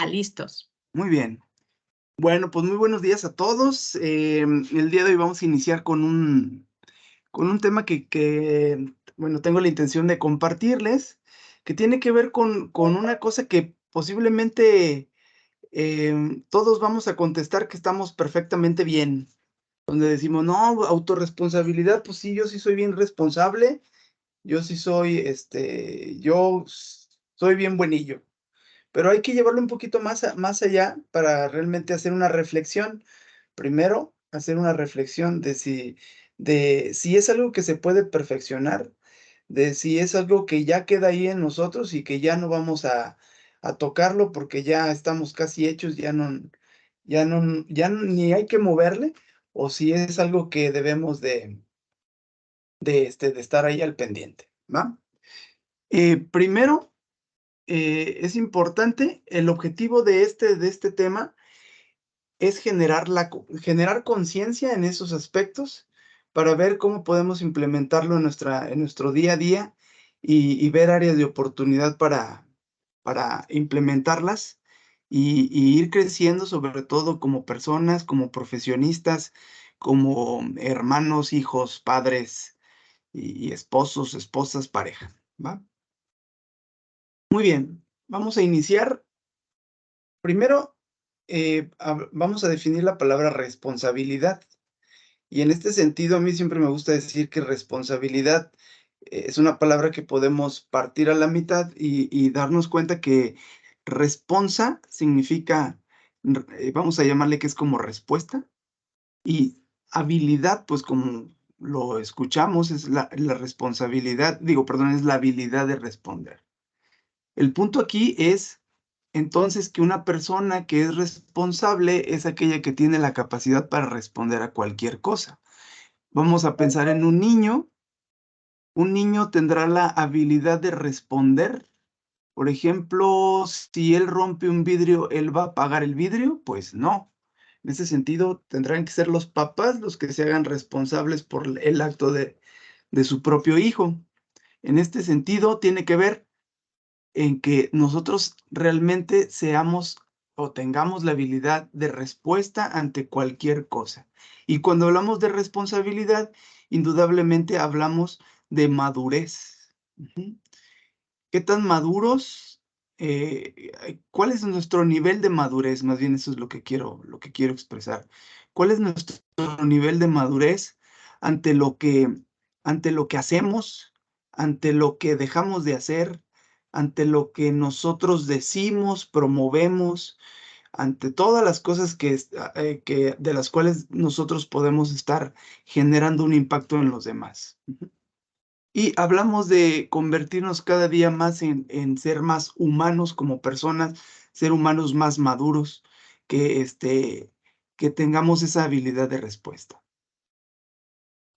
Listos. Muy bien. Bueno, pues muy buenos días a todos. El día de hoy vamos a iniciar con un tema bueno, tengo la intención de compartirles, que tiene que ver con una cosa que posiblemente todos vamos a contestar que estamos perfectamente bien. Donde decimos, no, autorresponsabilidad, pues sí, yo sí soy bien responsable, yo sí soy, soy bien buenillo. Pero hay que llevarlo un poquito más allá para realmente hacer una reflexión. Primero, hacer una reflexión de si es algo que se puede perfeccionar, de si es algo que ya queda ahí en nosotros y que ya no vamos a tocarlo porque ya estamos casi hechos, ya no ni hay que moverle, o si es algo que debemos de estar ahí al pendiente, ¿va? Primero, es importante, el objetivo de este tema es generar conciencia en esos aspectos para ver cómo podemos implementarlo en nuestro día a día y ver áreas de oportunidad para implementarlas y ir creciendo, sobre todo como personas, como profesionistas, como hermanos, hijos, padres y esposos, esposas, pareja, ¿va? Muy bien, vamos a iniciar. Primero, vamos a definir la palabra responsabilidad. Y en este sentido, a mí siempre me gusta decir que responsabilidad es una palabra que podemos partir a la mitad y darnos cuenta que responsa significa, vamos a llamarle que es como respuesta, y habilidad, pues como lo escuchamos, es la responsabilidad, digo, perdón, es la habilidad de responder. El punto aquí es entonces que una persona que es responsable es aquella que tiene la capacidad para responder a cualquier cosa. Vamos a pensar en un niño tendrá la habilidad de responder. Por ejemplo, si él rompe un vidrio, ¿él va a pagar el vidrio? Pues no. En ese sentido, tendrán que ser los papás los que se hagan responsables por el acto de su propio hijo. En este sentido, tiene que ver en que nosotros realmente seamos o tengamos la habilidad de respuesta ante cualquier cosa. Y cuando hablamos de responsabilidad, indudablemente hablamos de madurez. Ujú. ¿Qué tan maduros? ¿Cuál es nuestro nivel de madurez? Más bien eso es lo que quiero expresar. ¿Cuál es nuestro nivel de madurez ante lo que, ante lo que hacemos, ante lo que dejamos de hacer, ante lo que nosotros decimos, promovemos, ante todas las cosas de las cuales nosotros podemos estar generando un impacto en los demás? Y hablamos de convertirnos cada día más en ser más humanos como personas, ser humanos más maduros, que tengamos esa habilidad de respuesta.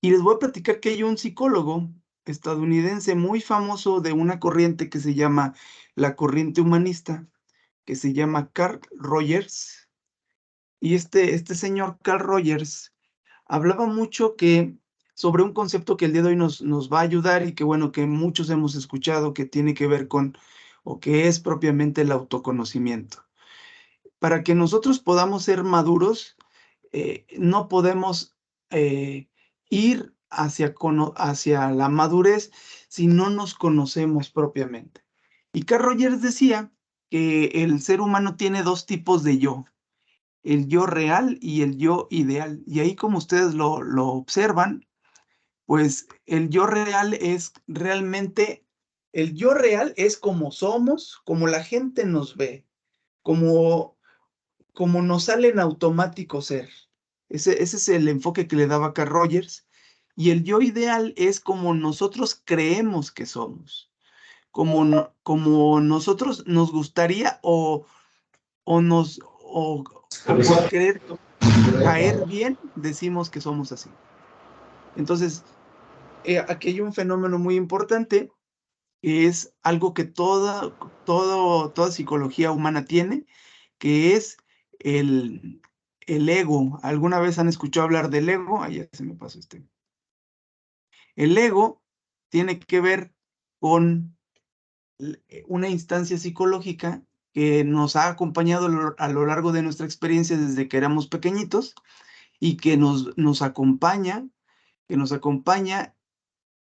Y les voy a platicar que hay un psicólogo estadounidense muy famoso de una corriente que se llama la corriente humanista, que se llama Carl Rogers. Y este señor Carl Rogers hablaba mucho sobre un concepto que el día de hoy nos va a ayudar y que bueno, que muchos hemos escuchado, que tiene que ver con, o que es propiamente el autoconocimiento. Para que nosotros podamos ser maduros, no podemos ir hacia la madurez si no nos conocemos propiamente. Y Carl Rogers decía que el ser humano tiene dos tipos de yo: el yo real y el yo ideal. Y ahí, como ustedes lo observan, pues el yo real es como somos, como la gente nos ve, como, como nos sale en automático ser. Ese es el enfoque que le daba Carl Rogers. Y el yo ideal es como nosotros creemos que somos, como nosotros nos gustaría o por querer caer bien, decimos que somos así. Entonces, aquí hay un fenómeno muy importante, que es algo que toda psicología humana tiene, que es el, el ego. ¿Alguna vez han escuchado hablar del ego? Ahí ya se me pasó este. El ego tiene que ver con una instancia psicológica que nos ha acompañado a lo largo de nuestra experiencia desde que éramos pequeñitos y que nos acompaña,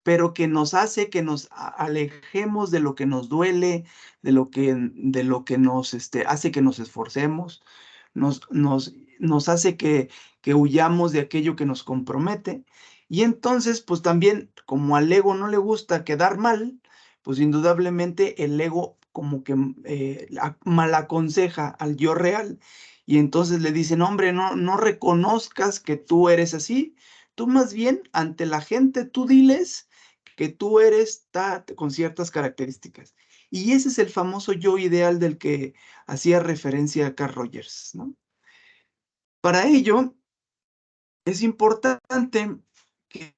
pero que nos hace que nos alejemos de lo que nos duele, de lo que nos hace que nos esforcemos, nos hace que huyamos de aquello que nos compromete. Y entonces, pues también, como al ego no le gusta quedar mal, pues indudablemente el ego como que mal aconseja al yo real. Y entonces le dicen, hombre, no reconozcas que tú eres así. Tú más bien, ante la gente, tú diles que tú eres con ciertas características. Y ese es el famoso yo ideal del que hacía referencia Carl Rogers, ¿no? Para ello, es importante que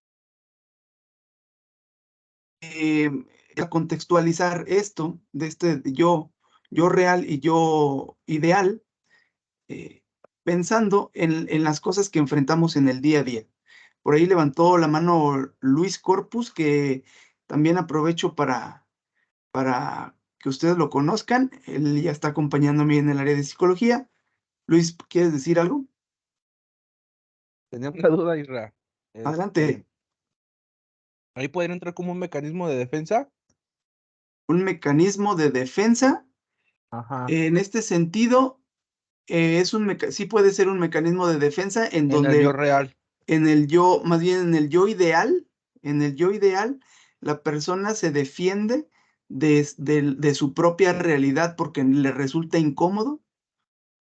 contextualizar esto de este yo real y yo ideal, eh, pensando en las cosas que enfrentamos en el día a día. Por ahí levantó la mano Luis Corpus, que también aprovecho para que ustedes lo conozcan. Él ya está acompañándome en el área de psicología. Luis, ¿quieres decir algo? Tenía una duda, Isra. Adelante. Ahí podría entrar como un mecanismo de defensa. Un mecanismo de defensa. Ajá. En este sentido, sí puede ser un mecanismo de defensa en En el yo donde real. más bien en el yo ideal, la persona se defiende de su propia realidad porque le resulta incómodo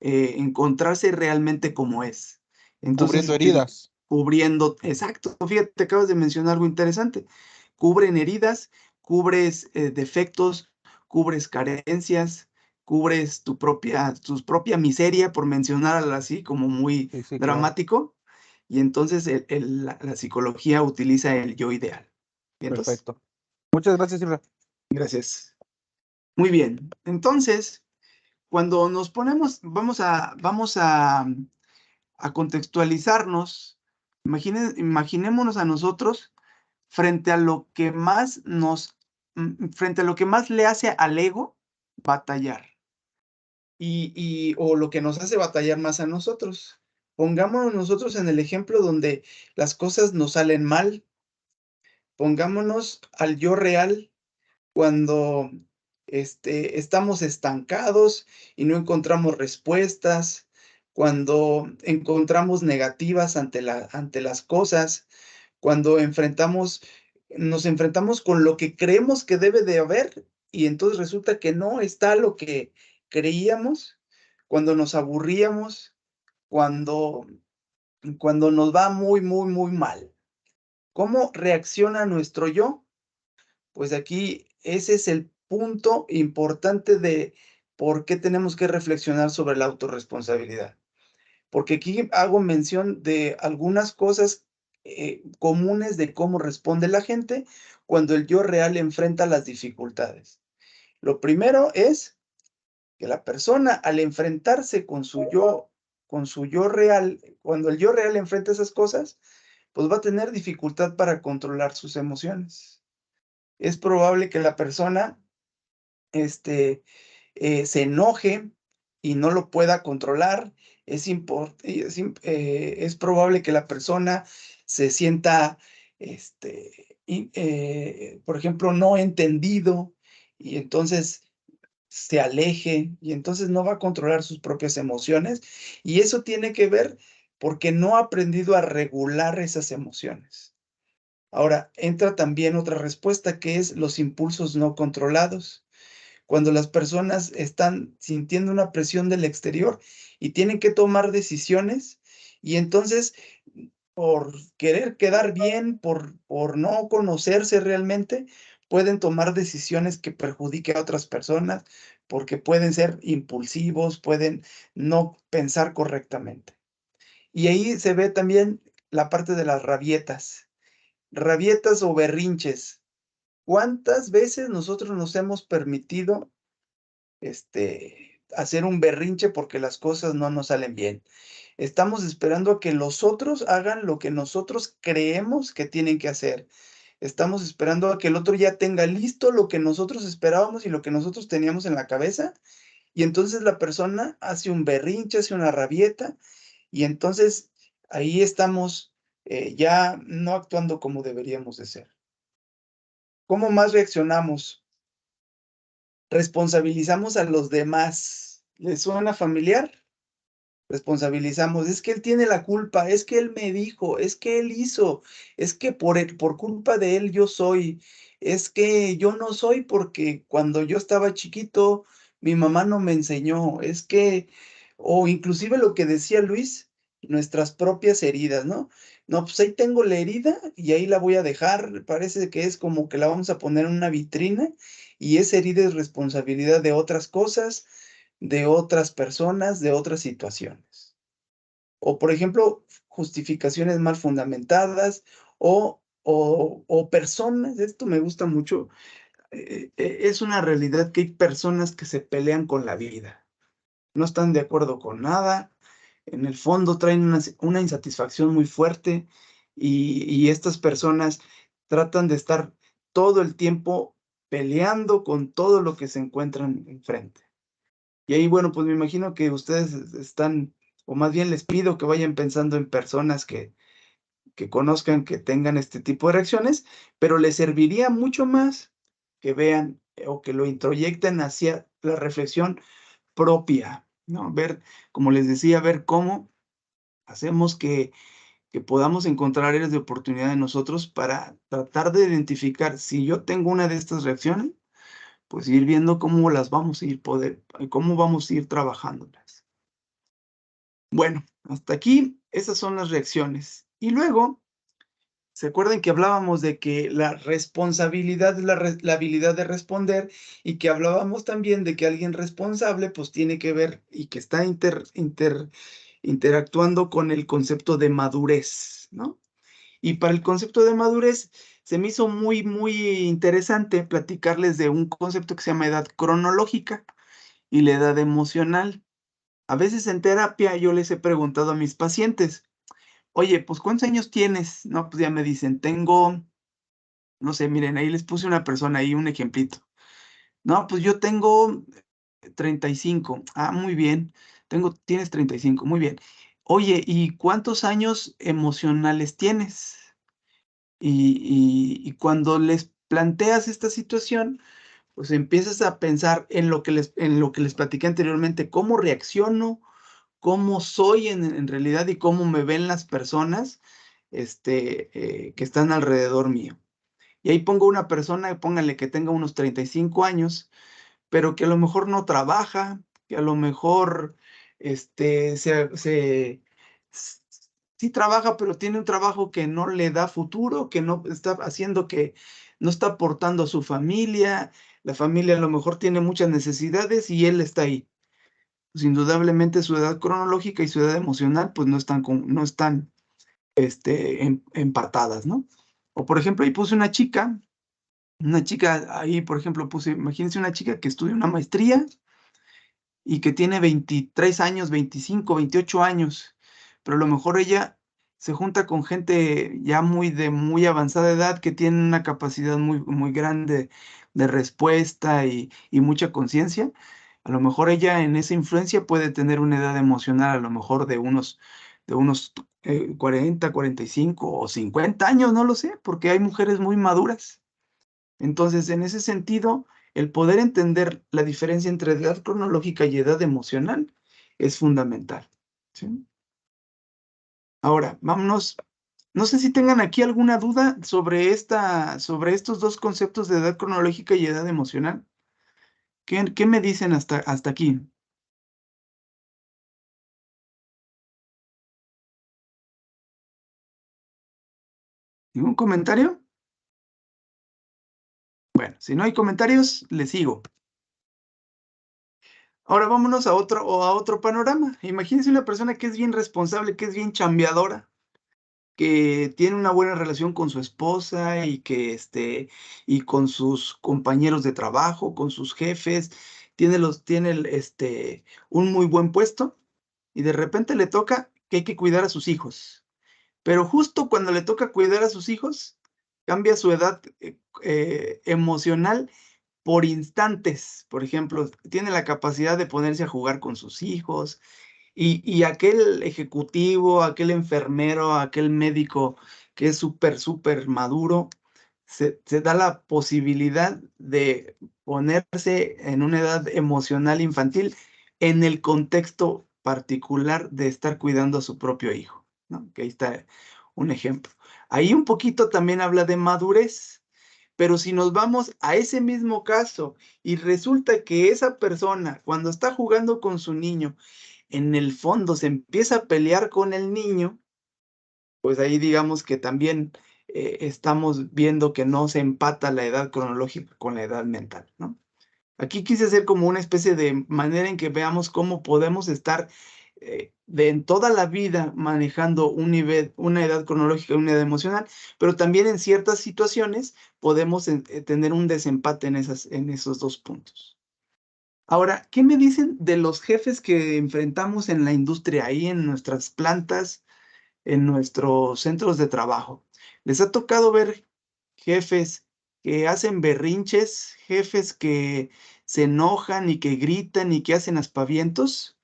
encontrarse realmente como es. Entonces, Cubriendo heridas. cubriendo, exacto, fíjate, acabas de mencionar algo interesante. Cubren heridas, cubres defectos, cubres carencias, cubres tu propia miseria, por mencionarla así, como muy Sí, sí, claro. dramático. Y entonces la psicología utiliza el yo ideal. ¿Vientos? Perfecto. Muchas gracias, Isra. Gracias. Muy bien. Entonces, cuando nos ponemos, vamos a contextualizarnos, imaginémonos a nosotros frente a lo que frente a lo que más le hace al ego batallar o lo que nos hace batallar más a nosotros. Pongámonos nosotros en el ejemplo donde las cosas nos salen mal. Pongámonos al yo real cuando estamos estancados y no encontramos respuestas, cuando encontramos negativas ante las cosas, cuando nos enfrentamos con lo que creemos que debe de haber y entonces resulta que no está lo que creíamos, cuando nos aburríamos, cuando, cuando nos va muy, muy, muy mal. ¿Cómo reacciona nuestro yo? Pues aquí ese es el punto importante de por qué tenemos que reflexionar sobre la autorresponsabilidad. Porque aquí hago mención de algunas cosas comunes de cómo responde la gente cuando el yo real enfrenta las dificultades. Lo primero es que la persona al enfrentarse con su yo real, cuando el yo real enfrenta esas cosas, pues va a tener dificultad para controlar sus emociones. Es probable que la persona se enoje y no lo pueda controlar. Es probable que la persona se sienta, por ejemplo, no entendido y entonces se aleje y entonces no va a controlar sus propias emociones. Y eso tiene que ver porque no ha aprendido a regular esas emociones. Ahora, entra también otra respuesta que es los impulsos no controlados cuando las personas están sintiendo una presión del exterior y tienen que tomar decisiones y entonces por querer quedar bien, por no conocerse realmente, pueden tomar decisiones que perjudiquen a otras personas porque pueden ser impulsivos, pueden no pensar correctamente. Y ahí se ve también la parte de las rabietas o berrinches. ¿Cuántas veces nosotros nos hemos permitido hacer un berrinche porque las cosas no nos salen bien? Estamos esperando a que los otros hagan lo que nosotros creemos que tienen que hacer. Estamos esperando a que el otro ya tenga listo lo que nosotros esperábamos y lo que nosotros teníamos en la cabeza. Y entonces la persona hace un berrinche, hace una rabieta, y entonces ahí estamos ya no actuando como deberíamos de ser. ¿Cómo más reaccionamos? Responsabilizamos a los demás. ¿Les suena familiar? Responsabilizamos, es que él tiene la culpa, es que él me dijo, es que él hizo, es que por culpa de él yo soy, es que yo no soy porque cuando yo estaba chiquito mi mamá no me enseñó, es que, o inclusive lo que decía Luis, nuestras propias heridas, ¿no? No, pues ahí tengo la herida y ahí la voy a dejar, parece que es como que la vamos a poner en una vitrina y esa herida es responsabilidad de otras cosas, de otras personas, de otras situaciones. O, por ejemplo, justificaciones mal fundamentadas o personas, esto me gusta mucho, es una realidad que hay personas que se pelean con la vida, no están de acuerdo con nada, en el fondo traen una insatisfacción muy fuerte y estas personas tratan de estar todo el tiempo peleando con todo lo que se encuentran enfrente. Y ahí, bueno, pues me imagino que ustedes están, o más bien les pido que vayan pensando en personas que conozcan, que tengan este tipo de reacciones, pero les serviría mucho más que vean o que lo introyecten hacia la reflexión propia, ¿no? Ver, como les decía, ver cómo hacemos que podamos encontrar áreas de oportunidad en nosotros para tratar de identificar si yo tengo una de estas reacciones, pues ir viendo cómo las vamos a ir cómo vamos a ir trabajándolas. Bueno, hasta aquí esas son las reacciones. Y luego, ¿se acuerdan que hablábamos de que la responsabilidad es la habilidad de responder y que hablábamos también de que alguien responsable pues tiene que ver y que está interactuando con el concepto de madurez, ¿no? Y para el concepto de madurez se me hizo muy, muy interesante platicarles de un concepto que se llama edad cronológica y la edad emocional. A veces en terapia yo les he preguntado a mis pacientes, oye, pues ¿cuántos años tienes? No, pues ya me dicen, tengo, no sé, miren, ahí les puse una persona ahí, un ejemplito. No, pues yo tengo 35. Ah, muy bien. Tienes 35, muy bien. Oye, ¿y cuántos años emocionales tienes? Y cuando les planteas esta situación, pues empiezas a pensar en lo que les platiqué anteriormente, cómo reacciono, cómo soy en realidad y cómo me ven las personas, que están alrededor mío. Y ahí pongo una persona, pónganle que tenga unos 35 años, pero que a lo mejor no trabaja, que a lo mejor, este, s sí trabaja, pero tiene un trabajo que no le da futuro, que no está haciendo que no está aportando a su familia, la familia a lo mejor tiene muchas necesidades y él está ahí. Pues, indudablemente su edad cronológica y su edad emocional, pues, no están, empatadas, ¿no? O, por ejemplo, ahí puse una chica ahí, por ejemplo, puse, imagínense una chica que estudia una maestría y que tiene 23 años, 25, 28 años, pero a lo mejor ella se junta con gente ya de muy avanzada edad que tiene una capacidad muy, muy grande de respuesta y mucha conciencia. A lo mejor ella en esa influencia puede tener una edad emocional a lo mejor de unos 40, 45 o 50 años, no lo sé, porque hay mujeres muy maduras. Entonces, en ese sentido, el poder entender la diferencia entre edad cronológica y edad emocional es fundamental, ¿sí? Ahora, vámonos, no sé si tengan aquí alguna duda sobre estos 2 conceptos de edad cronológica y edad emocional. ¿Qué me dicen hasta aquí? ¿Ningún comentario? Bueno, si no hay comentarios, le sigo. Ahora vámonos a otro panorama. Imagínense una persona que es bien responsable, que es bien chambeadora, que tiene una buena relación con su esposa y con sus compañeros de trabajo, con sus jefes, un muy buen puesto, y de repente le toca que hay que cuidar a sus hijos. Pero justo cuando le toca cuidar a sus hijos, cambia su edad, emocional por instantes. Por ejemplo, tiene la capacidad de ponerse a jugar con sus hijos, y aquel ejecutivo, aquel enfermero, aquel médico que es súper maduro, se da la posibilidad de ponerse en una edad emocional infantil en el contexto particular de estar cuidando a su propio hijo, ¿no? Que ahí está un ejemplo. Ahí un poquito también habla de madurez, pero si nos vamos a ese mismo caso y resulta que esa persona, cuando está jugando con su niño, en el fondo se empieza a pelear con el niño, pues ahí digamos que también estamos viendo que no se empata la edad cronológica con la edad mental, ¿no? Aquí quise hacer como una especie de manera en que veamos cómo podemos estar en toda la vida manejando un nivel, una edad cronológica y una edad emocional, pero también en ciertas situaciones podemos tener un desempate en esos dos puntos. Ahora, ¿qué me dicen de los jefes que enfrentamos en la industria, ahí en nuestras plantas, en nuestros centros de trabajo? ¿Les ha tocado ver jefes que hacen berrinches, jefes que se enojan y que gritan y que hacen aspavientos?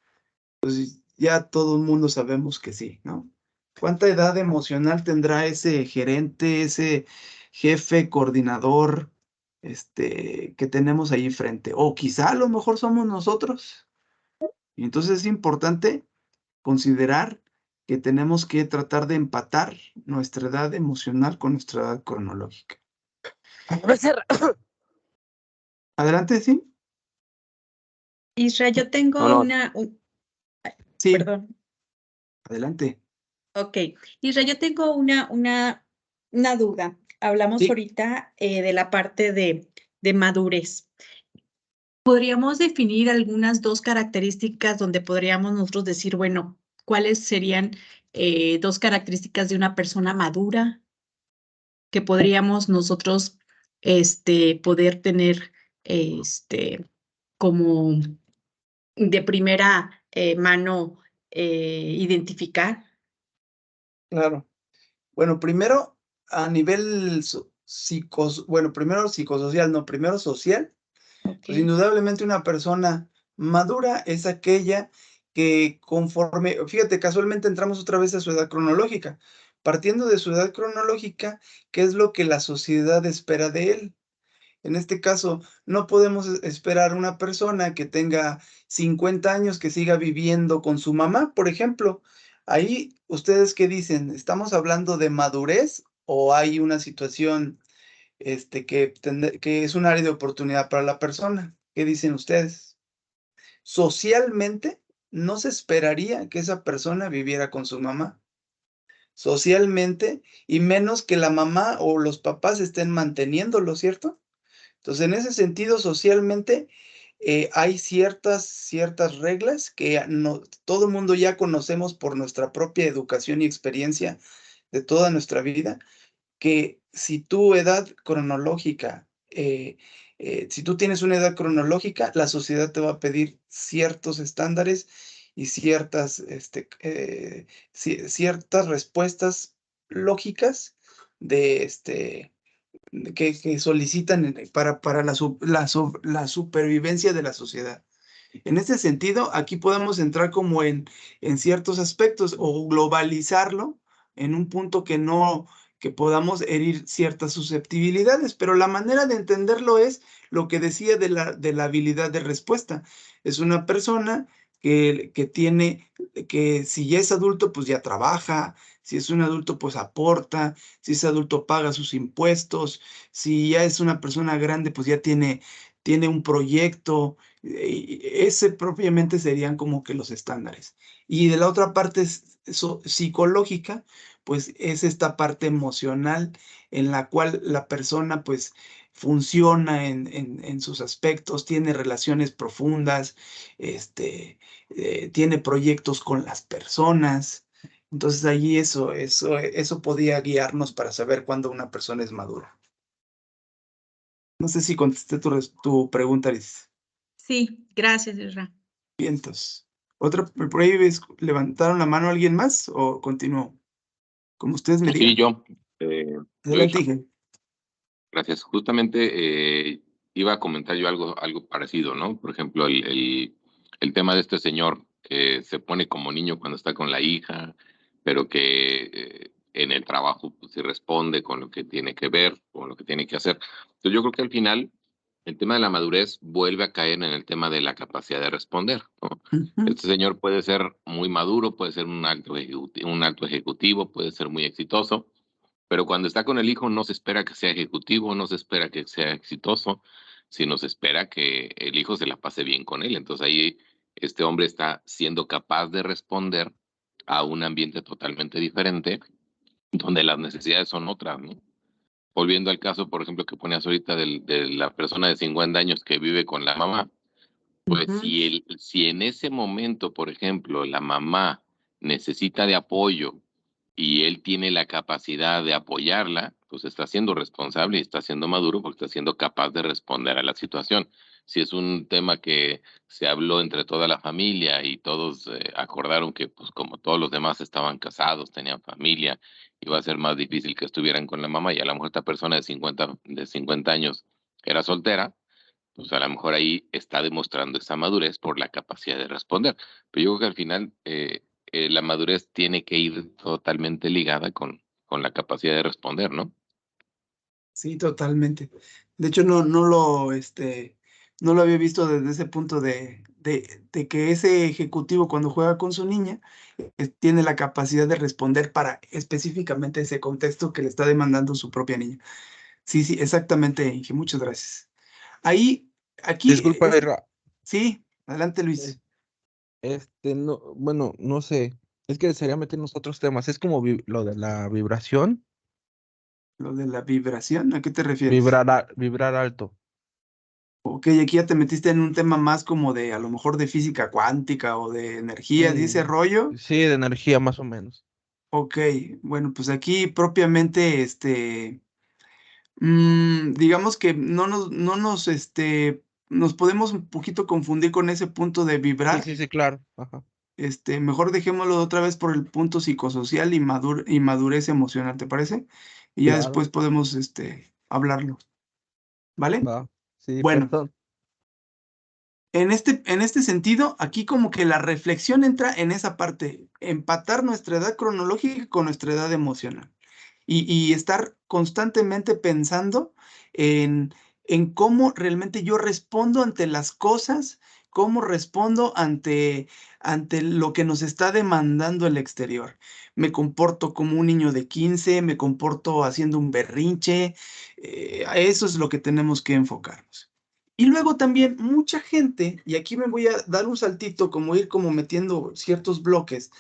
Pues ya todo el mundo sabemos que sí, ¿no? ¿Cuánta edad emocional tendrá ese gerente, ese jefe, coordinador, que tenemos ahí frente? O quizá a lo mejor somos nosotros. Y entonces es importante considerar que tenemos que tratar de empatar nuestra edad emocional con nuestra edad cronológica. Adelante, sí. Isra, yo tengo No, Sí, perdón. adelante. Ok. Isra, yo tengo una duda. Hablamos Sí, ahorita de la parte de madurez. ¿Podríamos definir algunas dos características donde podríamos nosotros decir, bueno, cuáles serían dos características de una persona madura que podríamos nosotros poder tener como de primera mano identificar? claro. Bueno, primero a nivel bueno, primero psicosocial, no, primero social. Ok. Pues indudablemente una persona madura es aquella que conforme, fíjate, casualmente entramos otra vez a su edad cronológica. Partiendo de su edad cronológica, ¿qué es lo que la sociedad espera de él? En este caso, no podemos esperar una persona que tenga 50 años que siga viviendo con su mamá, por ejemplo. Ahí, ¿ustedes qué dicen? ¿Estamos hablando de madurez o hay una situación que es un área de oportunidad para la persona? ¿Qué dicen ustedes? Socialmente, no se esperaría que esa persona viviera con su mamá. Socialmente, y menos que la mamá o los papás estén manteniéndolo, ¿cierto? Entonces, en ese sentido, socialmente, hay ciertas reglas que no, todo el mundo ya conocemos por nuestra propia educación y experiencia de toda nuestra vida, que si tu edad cronológica, si tú tienes una edad cronológica, la sociedad te va a pedir ciertos estándares y ciertas respuestas lógicas de que solicitan para la supervivencia de la sociedad. En este sentido, aquí podemos entrar como en ciertos aspectos o globalizarlo en un punto que podamos herir ciertas susceptibilidades, pero la manera de entenderlo es lo que decía de la habilidad de respuesta. Es una persona que si ya es adulto, pues ya trabaja, si es un adulto, pues aporta, si es adulto, paga sus impuestos, si ya es una persona grande, pues ya tiene un proyecto. Ese propiamente serían como que los estándares. Y de la otra parte psicológica, pues es esta parte emocional en la cual la persona pues funciona en sus aspectos, tiene relaciones profundas, tiene proyectos con las personas. Entonces allí eso podía guiarnos para saber cuándo una persona es madura. No sé si contesté tu pregunta, Liz. Sí, gracias, Isra. Vientos. ¿Otra por ahí levantaron la mano alguien más o continúo? Como ustedes me Sí, digan. yo. Adelante, Isra, Inge. gracias. Justamente iba a comentar yo algo parecido, ¿no? Por ejemplo, el tema de este señor que se pone como niño cuando está con la hija, pero que en el trabajo pues, sí responde con lo que tiene que ver, con lo que tiene que hacer. Entonces yo creo que al final el tema de la madurez vuelve a caer en el tema de la capacidad de responder, ¿no? Ujú. Este señor puede ser muy maduro, puede ser un alto ejecutivo, puede ser muy exitoso, pero cuando está con el hijo no se espera que sea ejecutivo, no se espera que sea exitoso, sino se espera que el hijo se la pase bien con él. Entonces ahí este hombre está siendo capaz de responder a un ambiente totalmente diferente, donde las necesidades son otras, ¿no? Volviendo al caso, por ejemplo, que ponías ahorita de la persona de 50 años que vive con la mamá, pues Ujú. si en ese momento, por ejemplo, la mamá necesita de apoyo y él tiene la capacidad de apoyarla, pues está siendo responsable y está siendo maduro porque está siendo capaz de responder a la situación. Si es un tema que se habló entre toda la familia y todos acordaron que, pues como todos los demás estaban casados, tenían familia, iba a ser más difícil que estuvieran con la mamá y a lo mejor esta persona de 50 años era soltera, pues a lo mejor ahí está demostrando esa madurez por la capacidad de responder. Pero yo creo que al final la madurez tiene que ir totalmente ligada con la capacidad de responder, ¿no? Sí, totalmente. De hecho, no lo había visto desde ese punto de que ese ejecutivo cuando juega con su niña, tiene la capacidad de responder para específicamente ese contexto que le está demandando su propia niña. Sí, sí, exactamente, Inge, muchas gracias. Ahí, aquí, Disculpa, Ira, sí, adelante, eh, Luis. no, bueno, no sé, es que desearía meternos a otros temas, es como lo de la vibración, Lo de la vibración, ¿a qué te refieres? vibrar alto. Ok, aquí ya te metiste en un tema más como de, a lo mejor de física cuántica o de energías y ese Sí, rollo. sí, de energía más o menos. Ok, bueno, pues aquí propiamente, digamos que nos podemos un poquito confundir con ese punto de Sí, vibrar. sí, sí, claro. Ajá. Mejor dejémoslo otra vez por el punto psicosocial y madurez emocional, ¿te parece? Y ya Claro, después podemos, hablarlo, ¿vale? va. Sí, Bueno, perdón. en este sentido, aquí como que la reflexión entra en esa parte, empatar nuestra edad cronológica con nuestra edad emocional. Y estar constantemente pensando en, en cómo realmente yo respondo ante las cosas, cómo respondo ante lo que nos está demandando el exterior. Me comporto como un niño de 15, me comporto haciendo un berrinche, a eso es lo que tenemos que enfocarnos. Y luego también mucha gente, y aquí me voy a dar un saltito, como ir como metiendo ciertos bloques,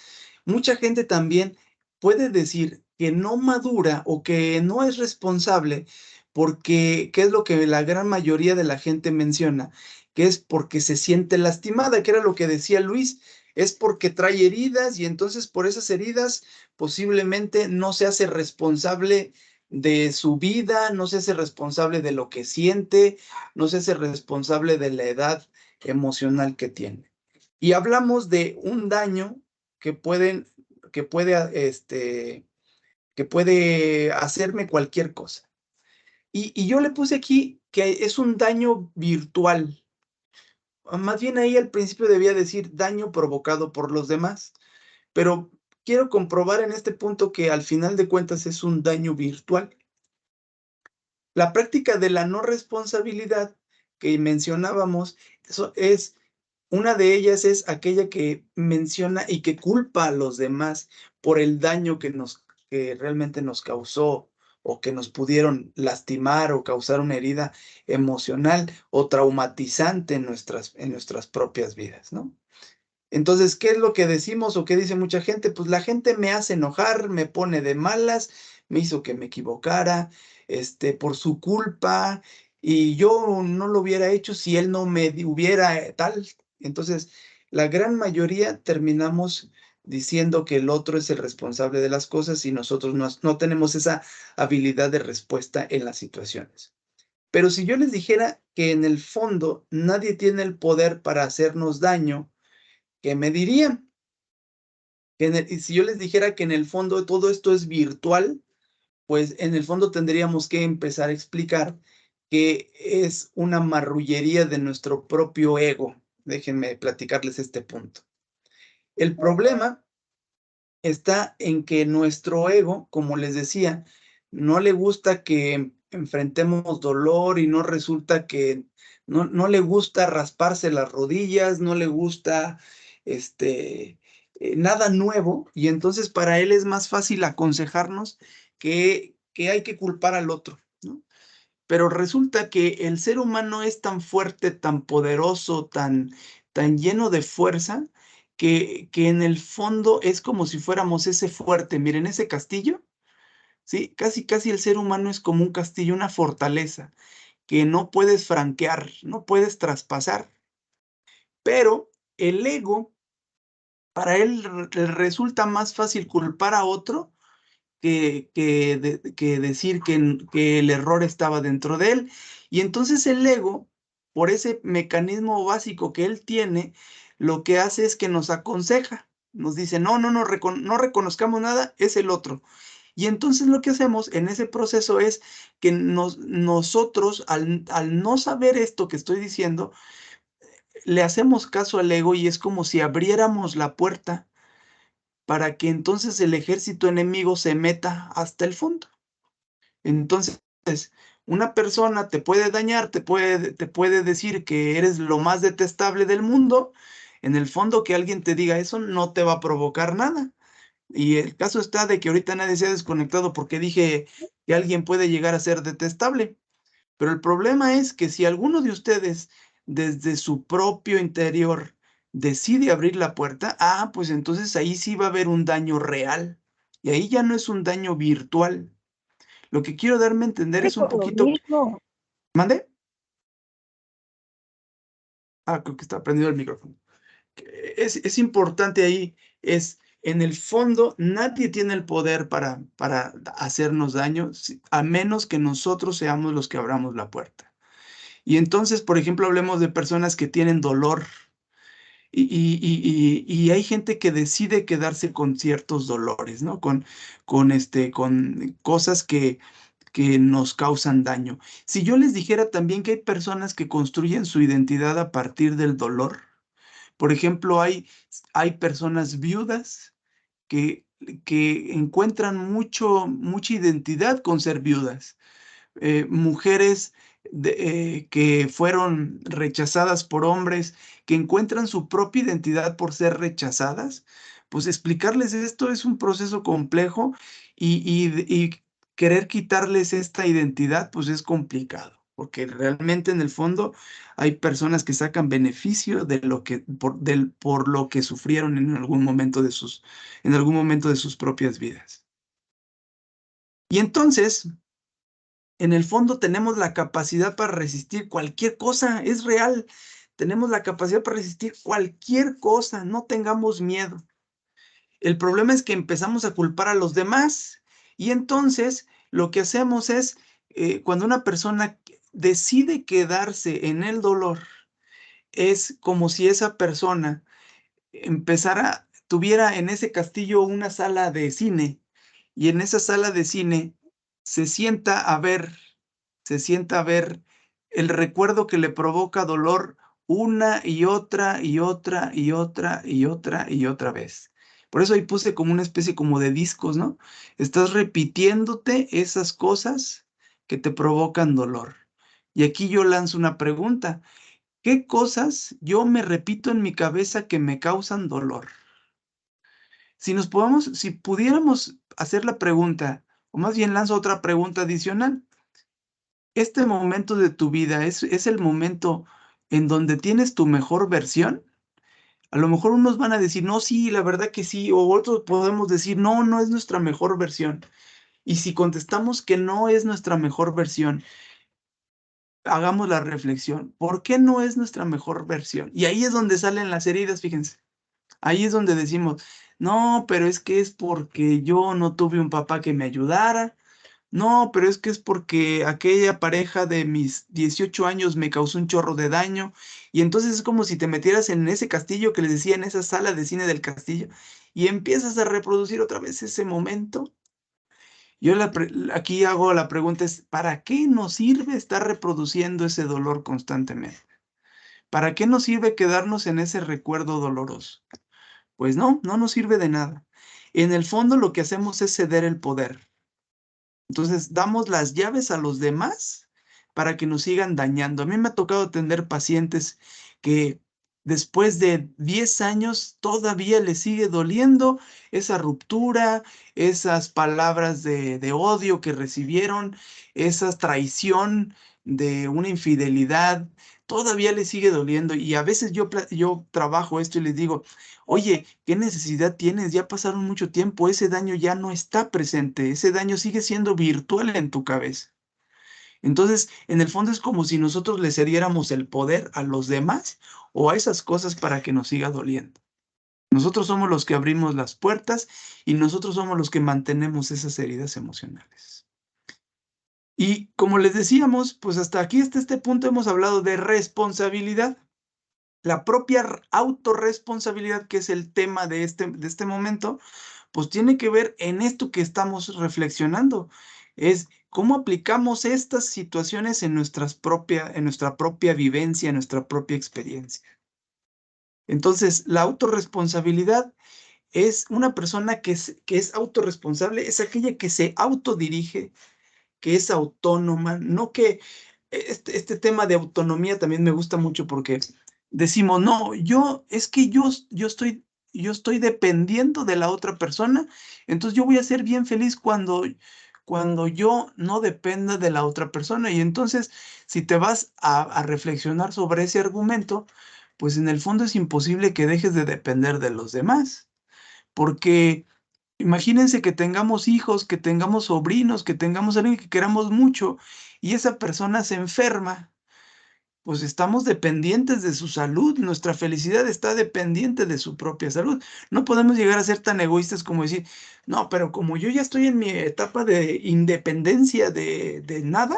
mucha gente también puede decir que no madura o que no es responsable porque, ¿qué es lo que la gran mayoría de la gente menciona? Que es porque se siente lastimada, que era lo que decía Luis, es porque trae heridas y entonces por esas heridas posiblemente no se hace responsable de su vida, no se hace responsable de lo que siente, no se hace responsable de la edad emocional que tiene. Y hablamos de un daño que pueden que puede, que puede hacerme cualquier cosa. Y yo le puse aquí que es un daño virtual. Más bien ahí al principio debía decir daño provocado por los demás, pero quiero comprobar en este punto que al final de cuentas es un daño virtual. La práctica de la no responsabilidad que mencionábamos, eso es una de ellas es aquella que menciona y que culpa a los demás por el daño que realmente nos causó o que nos pudieron lastimar o causar una herida emocional o traumatizante en nuestras propias vidas, ¿no? Entonces, ¿qué es lo que decimos o qué dice mucha gente? Pues la gente me hace enojar, me pone de malas, me hizo que me equivocara, por su culpa, y yo no lo hubiera hecho si él no me hubiera tal. Entonces, la gran mayoría terminamos diciendo que el otro es el responsable de las cosas y nosotros no tenemos esa habilidad de respuesta en las situaciones. Pero si yo les dijera que en el fondo nadie tiene el poder para hacernos daño, ¿qué me dirían? Y si yo les dijera que en el fondo todo esto es virtual, pues en el fondo tendríamos que empezar a explicar que es una marrullería de nuestro propio ego. Déjenme platicarles este punto. El problema está en que nuestro ego, como les decía, no le gusta que enfrentemos dolor y no resulta que no le gusta rasparse las rodillas, no le gusta nada nuevo, y entonces para él es más fácil aconsejarnos que hay que culpar al otro, ¿no? Pero resulta que el ser humano es tan fuerte, tan poderoso, tan lleno de fuerza, que en el fondo es como si fuéramos ese fuerte. Miren, ese castillo, ¿sí? Casi el ser humano es como un castillo, una fortaleza, que no puedes franquear, no puedes traspasar. Pero el ego, para él le resulta más fácil culpar a otro que decir que el error estaba dentro de él. Y entonces el ego, por ese mecanismo básico que él tiene, lo que hace es que nos aconseja, nos dice, no reconozcamos nada, es el otro. Y entonces lo que hacemos en ese proceso es que nosotros, al no saber esto que estoy diciendo, le hacemos caso al ego y es como si abriéramos la puerta para que entonces el ejército enemigo se meta hasta el fondo. Entonces, una persona te puede dañar, te puede decir que eres lo más detestable del mundo. En el fondo, que alguien te diga eso no te va a provocar nada. Y el caso está de que ahorita nadie se ha desconectado porque dije que alguien puede llegar a ser detestable. Pero el problema es que si alguno de ustedes, desde su propio interior, decide abrir la puerta, pues entonces ahí sí va a haber un daño real. Y ahí ya no es un daño virtual. Lo que quiero darme a entender es un Por lo poquito. mismo. ¿Mande? Creo que está prendido el micrófono. Es importante ahí, en el fondo, nadie tiene el poder para hacernos daño, a menos que nosotros seamos los que abramos la puerta. Y entonces, por ejemplo, hablemos de personas que tienen dolor. Y hay gente que decide quedarse con ciertos dolores, ¿no? Con cosas que nos causan daño. Si yo les dijera también que hay personas que construyen su identidad a partir del dolor, por ejemplo, hay personas viudas que, que encuentran mucha identidad con ser viudas. Mujeres que fueron rechazadas por hombres, que encuentran su propia identidad por ser rechazadas, pues explicarles esto es un proceso complejo y querer quitarles esta identidad, pues es complicado, porque realmente en el fondo hay personas que sacan beneficio de lo que, por lo que sufrieron en algún momento de sus propias vidas. Y entonces, en el fondo tenemos la capacidad para resistir cualquier cosa, es real. Tenemos la capacidad para resistir cualquier cosa, no tengamos miedo. El problema es que empezamos a culpar a los demás y entonces lo que hacemos es, cuando una persona decide quedarse en el dolor, es como si esa persona tuviera en ese castillo una sala de cine y en esa sala de cine se sienta a ver se sienta a ver el recuerdo que le provoca dolor una y otra y otra y otra y otra y otra vez. Por eso ahí puse como una especie como de discos, ¿no? Estás repitiéndote esas cosas que te provocan dolor. Y aquí yo lanzo una pregunta. ¿Qué cosas yo me repito en mi cabeza que me causan dolor? Si pudiéramos hacer la pregunta, o más bien lanzo otra pregunta adicional. ¿Este momento de tu vida es el momento en donde tienes tu mejor versión? A lo mejor unos van a decir, no, sí, la verdad que sí, o otros podemos decir, no, no es nuestra mejor versión. Y si contestamos que no es nuestra mejor versión, hagamos la reflexión, ¿por qué no es nuestra mejor versión? Y ahí es donde salen las heridas, fíjense. Ahí es donde decimos, no, pero es que es porque yo no tuve un papá que me ayudara. No, pero es que es porque aquella pareja de mis 18 años me causó un chorro de daño. Y entonces es como si te metieras en ese castillo que les decía, en esa sala de cine del castillo, y empiezas a reproducir otra vez ese momento. Aquí hago la pregunta es, ¿para qué nos sirve estar reproduciendo ese dolor constantemente? ¿Para qué nos sirve quedarnos en ese recuerdo doloroso? Pues no nos sirve de nada. En el fondo lo que hacemos es ceder el poder. Entonces damos las llaves a los demás para que nos sigan dañando. A mí me ha tocado atender pacientes que después de 10 años todavía les sigue doliendo esa ruptura, esas palabras de odio que recibieron, esa traición de una infidelidad, todavía les sigue doliendo. Y a veces yo trabajo esto y les digo, oye, ¿qué necesidad tienes? Ya pasaron mucho tiempo, ese daño ya no está presente, ese daño sigue siendo virtual en tu cabeza. Entonces, en el fondo es como si nosotros le cediéramos el poder a los demás o a esas cosas para que nos siga doliendo. Nosotros somos los que abrimos las puertas y nosotros somos los que mantenemos esas heridas emocionales. Y como les decíamos, pues hasta este punto hemos hablado de responsabilidad. La propia autorresponsabilidad, que es el tema de este momento, pues tiene que ver en esto que estamos reflexionando. Es cómo aplicamos estas situaciones en nuestra propia vivencia, en nuestra propia experiencia. Entonces, la autorresponsabilidad es una persona que es autorresponsable, es aquella que se autodirige, que es autónoma, no que este tema de autonomía también me gusta mucho porque decimos, no, yo estoy dependiendo de la otra persona, entonces yo voy a ser bien feliz cuando yo no dependa de la otra persona. Y entonces, si te vas a reflexionar sobre ese argumento, pues en el fondo es imposible que dejes de depender de los demás, porque imagínense que tengamos hijos, que tengamos sobrinos, que tengamos a alguien que queramos mucho y esa persona se enferma, pues estamos dependientes de su salud, nuestra felicidad está dependiente de su propia salud. No podemos llegar a ser tan egoístas como decir, no, pero como yo ya estoy en mi etapa de independencia de nada,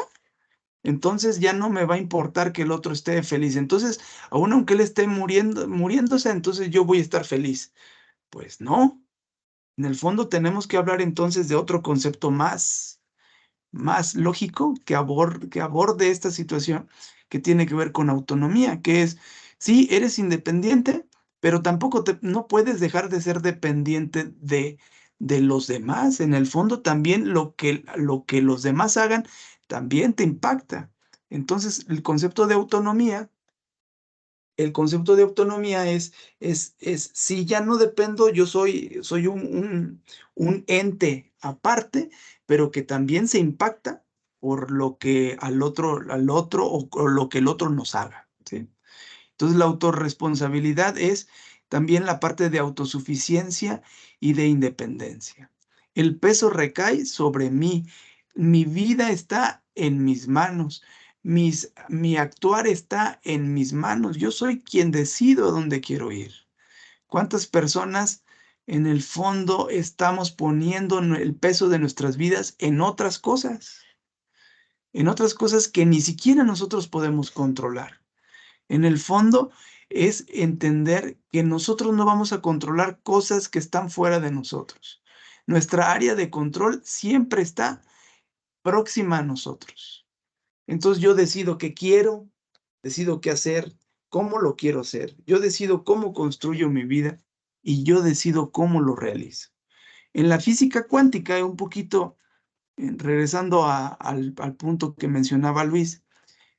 entonces ya no me va a importar que el otro esté feliz. Entonces, aunque él esté muriéndose, entonces yo voy a estar feliz. Pues no. En el fondo tenemos que hablar entonces de otro concepto más lógico que aborde esta situación que tiene que ver con autonomía, que es, sí, eres independiente, pero tampoco no puedes dejar de ser dependiente de los demás. En el fondo también lo que los demás hagan también te impacta. Entonces, el concepto de autonomía es si ya no dependo, yo soy un ente aparte, pero que también se impacta por lo que al otro o lo que el otro nos haga, ¿sí? Entonces la autorresponsabilidad es también la parte de autosuficiencia y de independencia. El peso recae sobre mí. Mi vida está en mis manos. Mi actuar está en mis manos. Yo soy quien decido a dónde quiero ir. ¿Cuántas personas en el fondo estamos poniendo el peso de nuestras vidas en otras cosas? En otras cosas que ni siquiera nosotros podemos controlar. En el fondo es entender que nosotros no vamos a controlar cosas que están fuera de nosotros. Nuestra área de control siempre está próxima a nosotros. Entonces yo decido qué quiero, decido qué hacer, cómo lo quiero hacer. Yo decido cómo construyo mi vida y yo decido cómo lo realizo. En la física cuántica, un poquito regresando al punto que mencionaba Luis,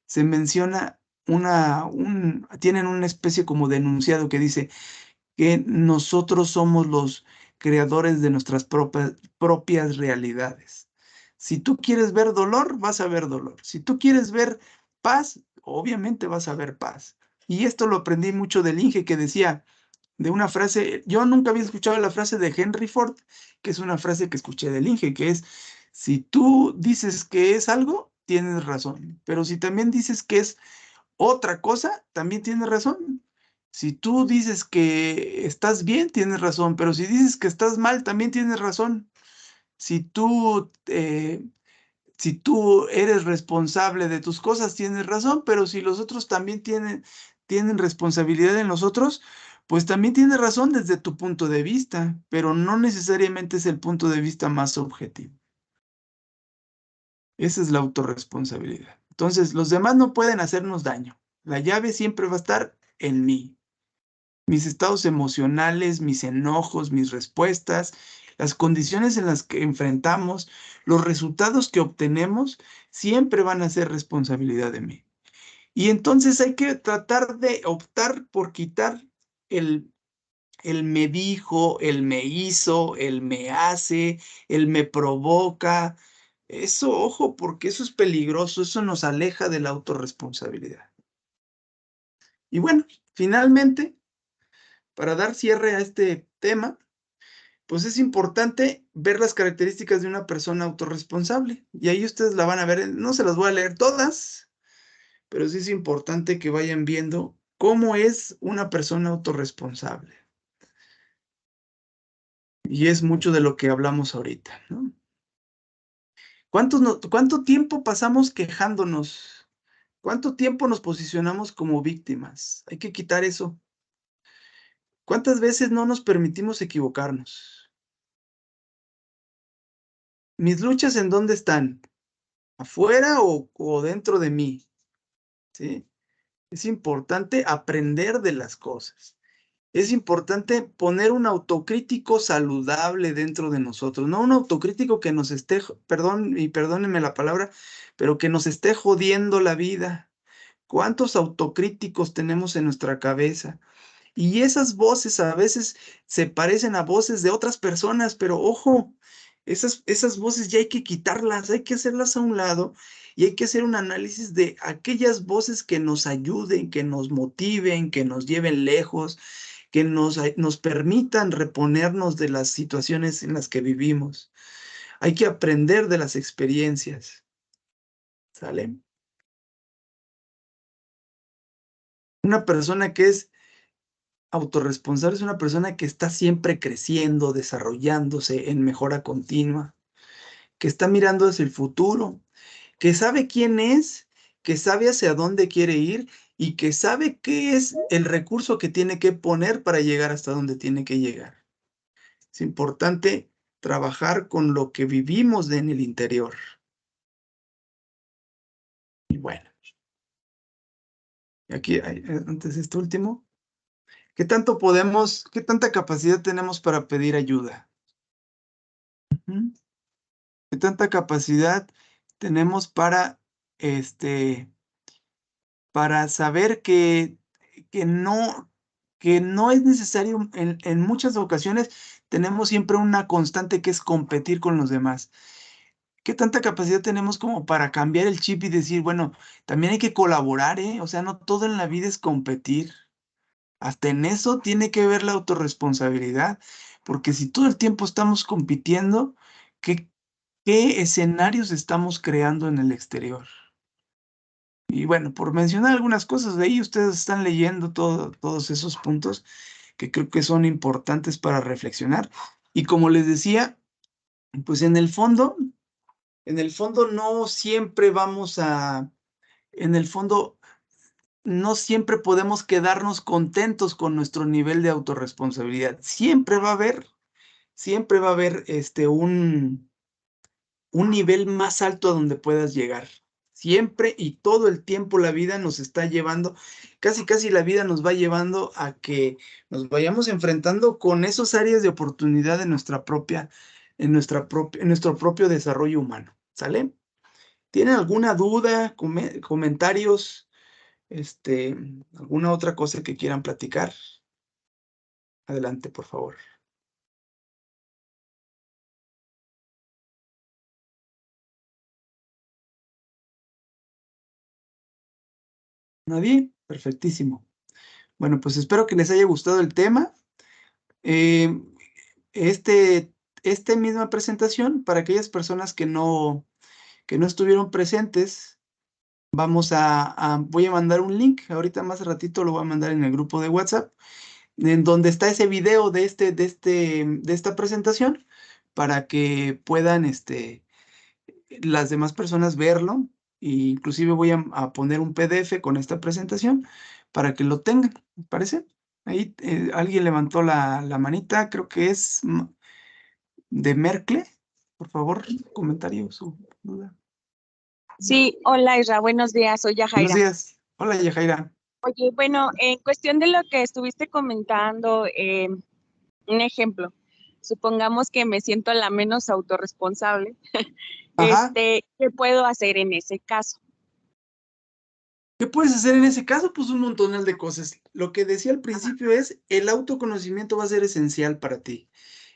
se menciona tienen una especie como de enunciado que dice que nosotros somos los creadores de nuestras propias realidades. Si tú quieres ver dolor, vas a ver dolor. Si tú quieres ver paz, obviamente vas a ver paz. Y esto lo aprendí mucho del Inge, que decía de una frase, yo nunca había escuchado la frase de Henry Ford, que es una frase que escuché del Inge, que es, si tú dices que es algo, tienes razón, pero si también dices que es otra cosa, también tienes razón. Si tú dices que estás bien, tienes razón, pero si dices que estás mal, también tienes razón. Si si tú eres responsable de tus cosas, tienes razón, pero si los otros también tienen responsabilidad en los otros, pues también tienes razón desde tu punto de vista, pero no necesariamente es el punto de vista más objetivo. Esa es la autorresponsabilidad. Entonces, los demás no pueden hacernos daño. La llave siempre va a estar en mí. Mis estados emocionales, mis enojos, mis respuestas, las condiciones en las que enfrentamos, los resultados que obtenemos, siempre van a ser responsabilidad de mí. Y entonces hay que tratar de optar por quitar el me dijo, el me hizo, el me hace, el me provoca. Eso, ojo, porque eso es peligroso, eso nos aleja de la autorresponsabilidad. Y bueno, finalmente, para dar cierre a este tema, pues es importante ver las características de una persona autorresponsable. Y ahí ustedes la van a ver, no se las voy a leer todas, pero sí es importante que vayan viendo cómo es una persona autorresponsable. Y es mucho de lo que hablamos ahorita, ¿no? ¿Cuánto tiempo pasamos quejándonos? ¿Cuánto tiempo nos posicionamos como víctimas? Hay que quitar eso. ¿Cuántas veces no nos permitimos equivocarnos? ¿Mis luchas en dónde están? ¿Afuera o dentro de mí? ¿Sí? Es importante aprender de las cosas. Es importante poner un autocrítico saludable dentro de nosotros, no un autocrítico que nos esté, perdón, y perdónenme la palabra, pero que nos esté jodiendo la vida. ¿Cuántos autocríticos tenemos en nuestra cabeza? Y esas voces a veces se parecen a voces de otras personas, pero ojo, esas voces ya hay que quitarlas, hay que hacerlas a un lado y hay que hacer un análisis de aquellas voces que nos ayuden, que nos motiven, que nos lleven lejos, que nos permitan reponernos de las situaciones en las que vivimos. Hay que aprender de las experiencias. ¿Sale? Una persona que es autorresponsable es una persona que está siempre creciendo, desarrollándose en mejora continua, que está mirando hacia el futuro, que sabe quién es, que sabe hacia dónde quiere ir y que sabe qué es el recurso que tiene que poner para llegar hasta donde tiene que llegar. Es importante trabajar con lo que vivimos en el interior. Y bueno, aquí, antes de esto último, ¿qué tanta capacidad tenemos para pedir ayuda? ¿Mm? ¿Qué tanta capacidad tenemos para saber que no es necesario, en muchas ocasiones tenemos siempre una constante que es competir con los demás? ¿Qué tanta capacidad tenemos como para cambiar el chip y decir, bueno, también hay que colaborar, ¿eh? O sea, no todo en la vida es competir. Hasta en eso tiene que ver la autorresponsabilidad, porque si todo el tiempo estamos compitiendo, ¿qué escenarios estamos creando en el exterior? Y bueno, por mencionar algunas cosas de ahí, ustedes están leyendo todos esos puntos que creo que son importantes para reflexionar. Y como les decía, pues en el fondo no siempre en el fondo no siempre podemos quedarnos contentos con nuestro nivel de autorresponsabilidad. Siempre va a haber un nivel más alto a donde puedas llegar. Siempre y todo el tiempo la vida nos está llevando, casi la vida nos va llevando a que nos vayamos enfrentando con esas áreas de oportunidad en nuestro propio desarrollo humano. ¿Sale? ¿Tienen alguna duda, comentarios, alguna otra cosa que quieran platicar? Adelante, por favor. ¿Nadie? Perfectísimo. Bueno, pues espero que les haya gustado el tema. Eh, esta misma presentación, para aquellas personas que no estuvieron presentes, voy a mandar un link, ahorita más ratito lo voy a mandar en el grupo de WhatsApp, en donde está ese video de esta presentación, para que puedan las demás personas verlo, e inclusive voy a poner un PDF con esta presentación para que lo tengan, ¿me parece? Ahí alguien levantó la manita, creo que es de Mercle. Por favor, comentario, su duda. Sí, hola Isra, buenos días, soy Buenos Yajaira. días. Hola, Yajaira. Oye, bueno, en cuestión de lo que estuviste comentando, un ejemplo, supongamos que me siento la menos autorresponsable, Ajá. ¿qué puedo hacer en ese caso? ¿Qué puedes hacer en ese caso? Pues un montonal de cosas. Lo que decía al principio es, el autoconocimiento va a ser esencial para ti.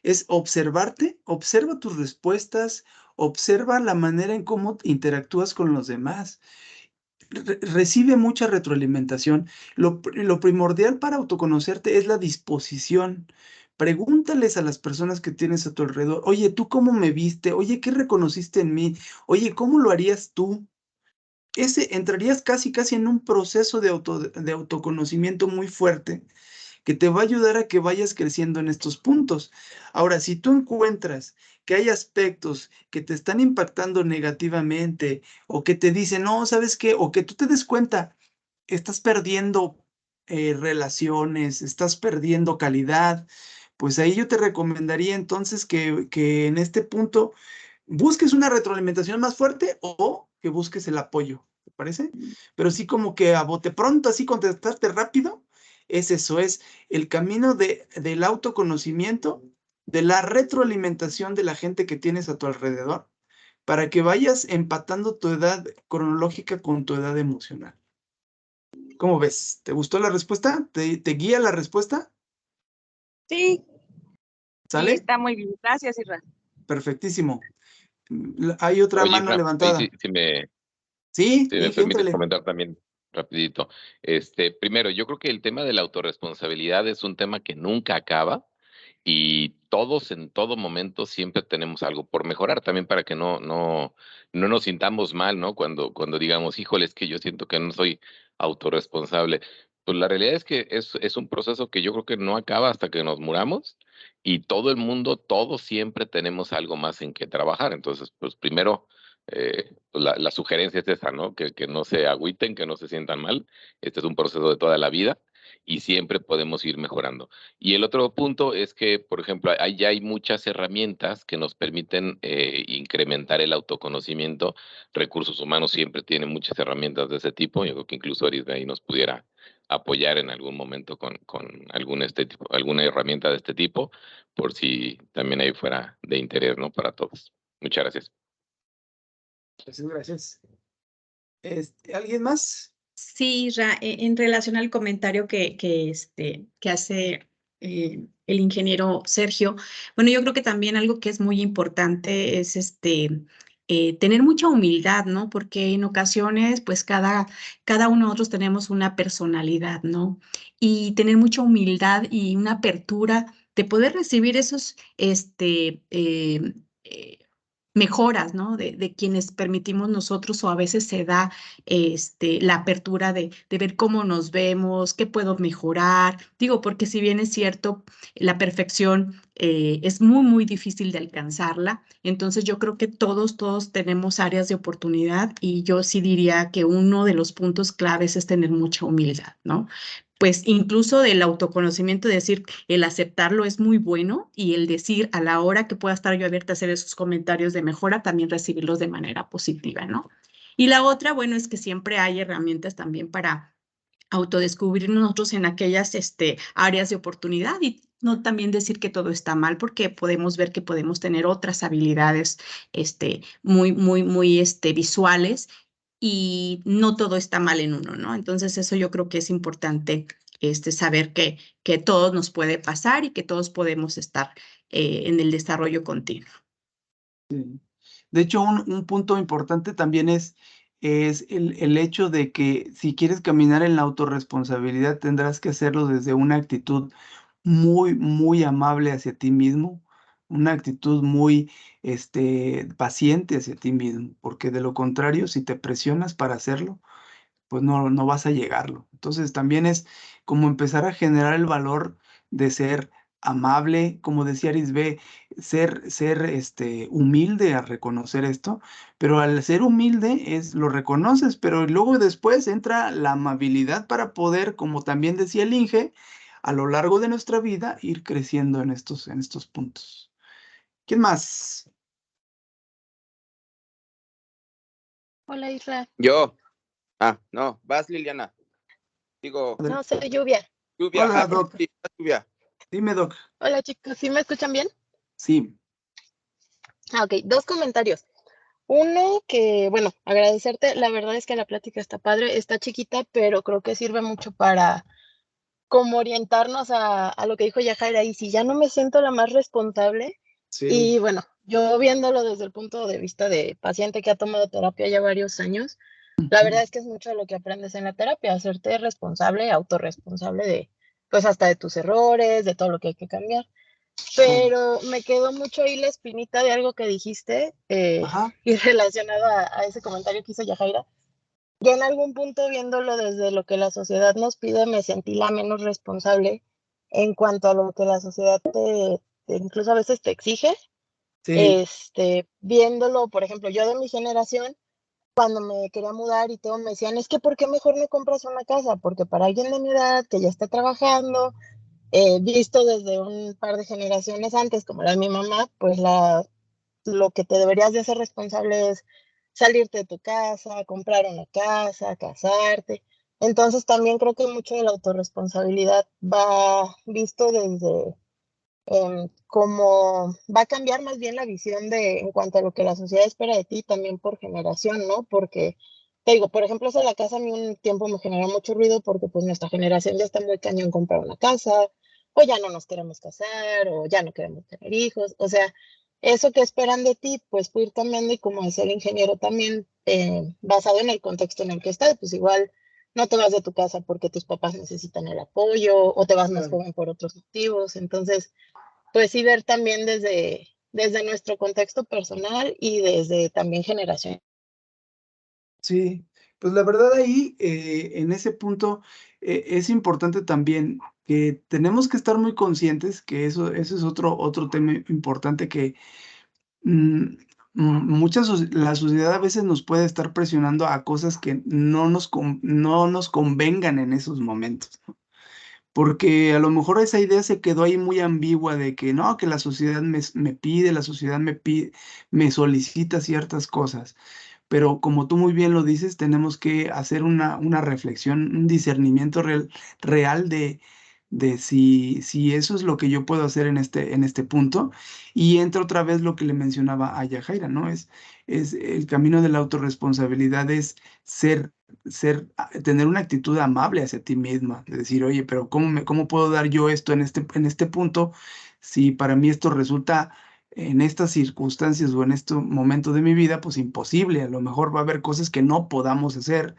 Es observarte, observa tus respuestas, observa la manera en cómo interactúas con los demás. Recibe mucha retroalimentación. Lo primordial para autoconocerte es la disposición. Pregúntales a las personas que tienes a tu alrededor, oye, ¿tú cómo me viste? Oye, ¿qué reconociste en mí? Oye, ¿cómo lo harías tú? Entrarías casi en un proceso de autoconocimiento muy fuerte que te va a ayudar a que vayas creciendo en estos puntos. Ahora, si tú encuentras que hay aspectos que te están impactando negativamente o que te dicen, no, ¿sabes qué? O que tú te des cuenta, estás perdiendo relaciones, estás perdiendo calidad, pues ahí yo te recomendaría entonces que en este punto busques una retroalimentación más fuerte o que busques el apoyo, ¿te parece? Pero sí como que a bote pronto, así contestarte rápido, es eso, es el camino del autoconocimiento, de la retroalimentación de la gente que tienes a tu alrededor, para que vayas empatando tu edad cronológica con tu edad emocional. ¿Cómo ves? ¿Te gustó la respuesta? ¿Te guía la respuesta? Sí, sí, ¿Sale? está muy bien. Gracias, Isra. Perfectísimo. Hay otra Oye, mano Isra, ahí levantada. si Sí, me Inge, permites éntrale. comentar también rapidito. Primero, yo creo que el tema de la autorresponsabilidad es un tema que nunca acaba y todos en todo momento siempre tenemos algo por mejorar, también para que no nos sintamos mal, ¿no? Cuando digamos, híjole, es que yo siento que no soy autorresponsable. Pues la realidad es que es un proceso que yo creo que no acaba hasta que nos muramos y todo el mundo, todos siempre tenemos algo más en que trabajar. Entonces, pues primero, pues la sugerencia es esa, ¿no? Que no se agüiten, que no se sientan mal. Este es un proceso de toda la vida y siempre podemos ir mejorando. Y el otro punto es que, por ejemplo, ya hay muchas herramientas que nos permiten incrementar el autoconocimiento. Recursos humanos siempre tienen muchas herramientas de ese tipo. Yo creo que incluso Arisbe ahí nos pudiera apoyar en algún momento con alguna herramienta de este tipo, por si también ahí fuera de interés, ¿no? Para todos. Muchas gracias. Gracias. ¿Alguien más? Sí, en relación al comentario que hace el ingeniero Sergio, bueno, yo creo que también algo que es muy importante es tener mucha humildad, ¿no? Porque en ocasiones, pues cada uno de nosotros tenemos una personalidad, ¿no? Y tener mucha humildad y una apertura de poder recibir esos, mejoras, ¿no? De quienes permitimos nosotros o a veces se da la apertura de ver cómo nos vemos, qué puedo mejorar. Digo, porque si bien es cierto, la perfección es muy, muy difícil de alcanzarla. Entonces yo creo que todos tenemos áreas de oportunidad y yo sí diría que uno de los puntos claves es tener mucha humildad, ¿no? Pues incluso del autoconocimiento, decir, el aceptarlo es muy bueno y el decir a la hora que pueda estar yo abierta a hacer esos comentarios de mejora, también recibirlos de manera positiva, ¿no? Y la otra, bueno, es que siempre hay herramientas también para autodescubrir nosotros en aquellas áreas de oportunidad y no también decir que todo está mal, porque podemos ver que podemos tener otras habilidades muy, muy, muy visuales y no todo está mal en uno, ¿no? Entonces eso yo creo que es importante saber que todo nos puede pasar y que todos podemos estar en el desarrollo continuo. Sí. De hecho, un punto importante también es el hecho de que si quieres caminar en la autorresponsabilidad, tendrás que hacerlo desde una actitud muy, muy amable hacia ti mismo, una actitud muy paciente hacia ti mismo, porque de lo contrario, si te presionas para hacerlo, pues no vas a llegarlo. Entonces también es como empezar a generar el valor de ser amable, como decía Arisbe, ser humilde a reconocer esto, pero al ser humilde lo reconoces, pero luego después entra la amabilidad para poder, como también decía el Inge, a lo largo de nuestra vida ir creciendo en estos puntos. ¿Quién más? Hola, Isra. Yo. No, vas, Liliana. Digo, No, soy Lluvia. Lluvia. Hola, Doc. Sí, vas, Lluvia. Dime, Doc. Hola, chicos. ¿Sí me escuchan bien? Sí. Ok, 2 comentarios. Uno que, bueno, agradecerte. La verdad es que la plática está padre, está chiquita, pero creo que sirve mucho para como orientarnos a lo que dijo Yajaira. Y si ya no me siento la más responsable, Sí. y bueno, yo viéndolo desde el punto de vista de paciente que ha tomado terapia ya varios años, la verdad es que es mucho lo que aprendes en la terapia, hacerte responsable, autorresponsable de, pues hasta de tus errores, de todo lo que hay que cambiar. Pero me quedó mucho ahí la espinita de algo que dijiste Ajá. y relacionado a ese comentario que hizo Yajaira. Yo en algún punto viéndolo desde lo que la sociedad nos pide, me sentí la menos responsable en cuanto a lo que la sociedad incluso a veces te exige. Sí. Viéndolo, por ejemplo, yo de mi generación, cuando me quería mudar y todo, me decían, es que ¿por qué mejor no compras una casa? Porque para alguien de mi edad que ya está trabajando, visto desde un par de generaciones antes, como la de mi mamá, pues lo que te deberías de hacer responsable es salirte de tu casa, comprar una casa, casarte. Entonces también creo que mucho de la autorresponsabilidad va visto desde cómo va a cambiar más bien la visión en cuanto a lo que la sociedad espera de ti, también por generación, ¿no? Porque, te digo, por ejemplo, eso de la casa a mí un tiempo me generó mucho ruido porque pues nuestra generación ya está muy cañón comprar una casa, o ya no nos queremos casar, o ya no queremos tener hijos, o sea, eso que esperan de ti, pues puede ir cambiando y como decía el ingeniero también, basado en el contexto en el que estás, pues igual no te vas de tu casa porque tus papás necesitan el apoyo o te vas más joven por otros motivos, entonces pues sí ver también desde nuestro contexto personal y desde también generación. Sí, pues la verdad ahí, en ese punto, es importante también que tenemos que estar muy conscientes que eso es otro tema importante que mm, la sociedad a veces nos puede estar presionando a cosas que no nos convengan en esos momentos, ¿no? Porque a lo mejor esa idea se quedó ahí muy ambigua de que no, que la sociedad me pide, la sociedad me solicita ciertas cosas. Pero como tú muy bien lo dices, tenemos que hacer una reflexión, un discernimiento real de si eso es lo que yo puedo hacer en este punto. Y entra otra vez lo que le mencionaba a Yajaira, ¿no? Es el camino de la autorresponsabilidad, es tener una actitud amable hacia ti misma, de decir, oye, pero ¿cómo puedo dar yo esto en este punto si para mí esto resulta en estas circunstancias o en este momento de mi vida, pues imposible? A lo mejor va a haber cosas que no podamos hacer,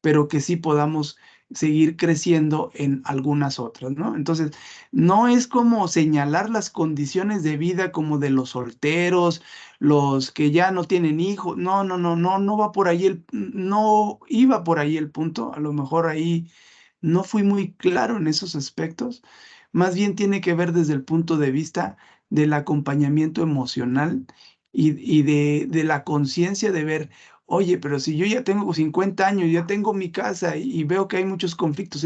pero que sí podamos seguir creciendo en algunas otras, ¿no? Entonces, no es como señalar las condiciones de vida como de los solteros, los que ya no tienen hijos. No va por ahí no iba por ahí el punto. A lo mejor ahí no fui muy claro en esos aspectos. Más bien tiene que ver desde el punto de vista del acompañamiento emocional y de la conciencia de ver, oye, pero si yo ya tengo 50 años, ya tengo mi casa y veo que hay muchos conflictos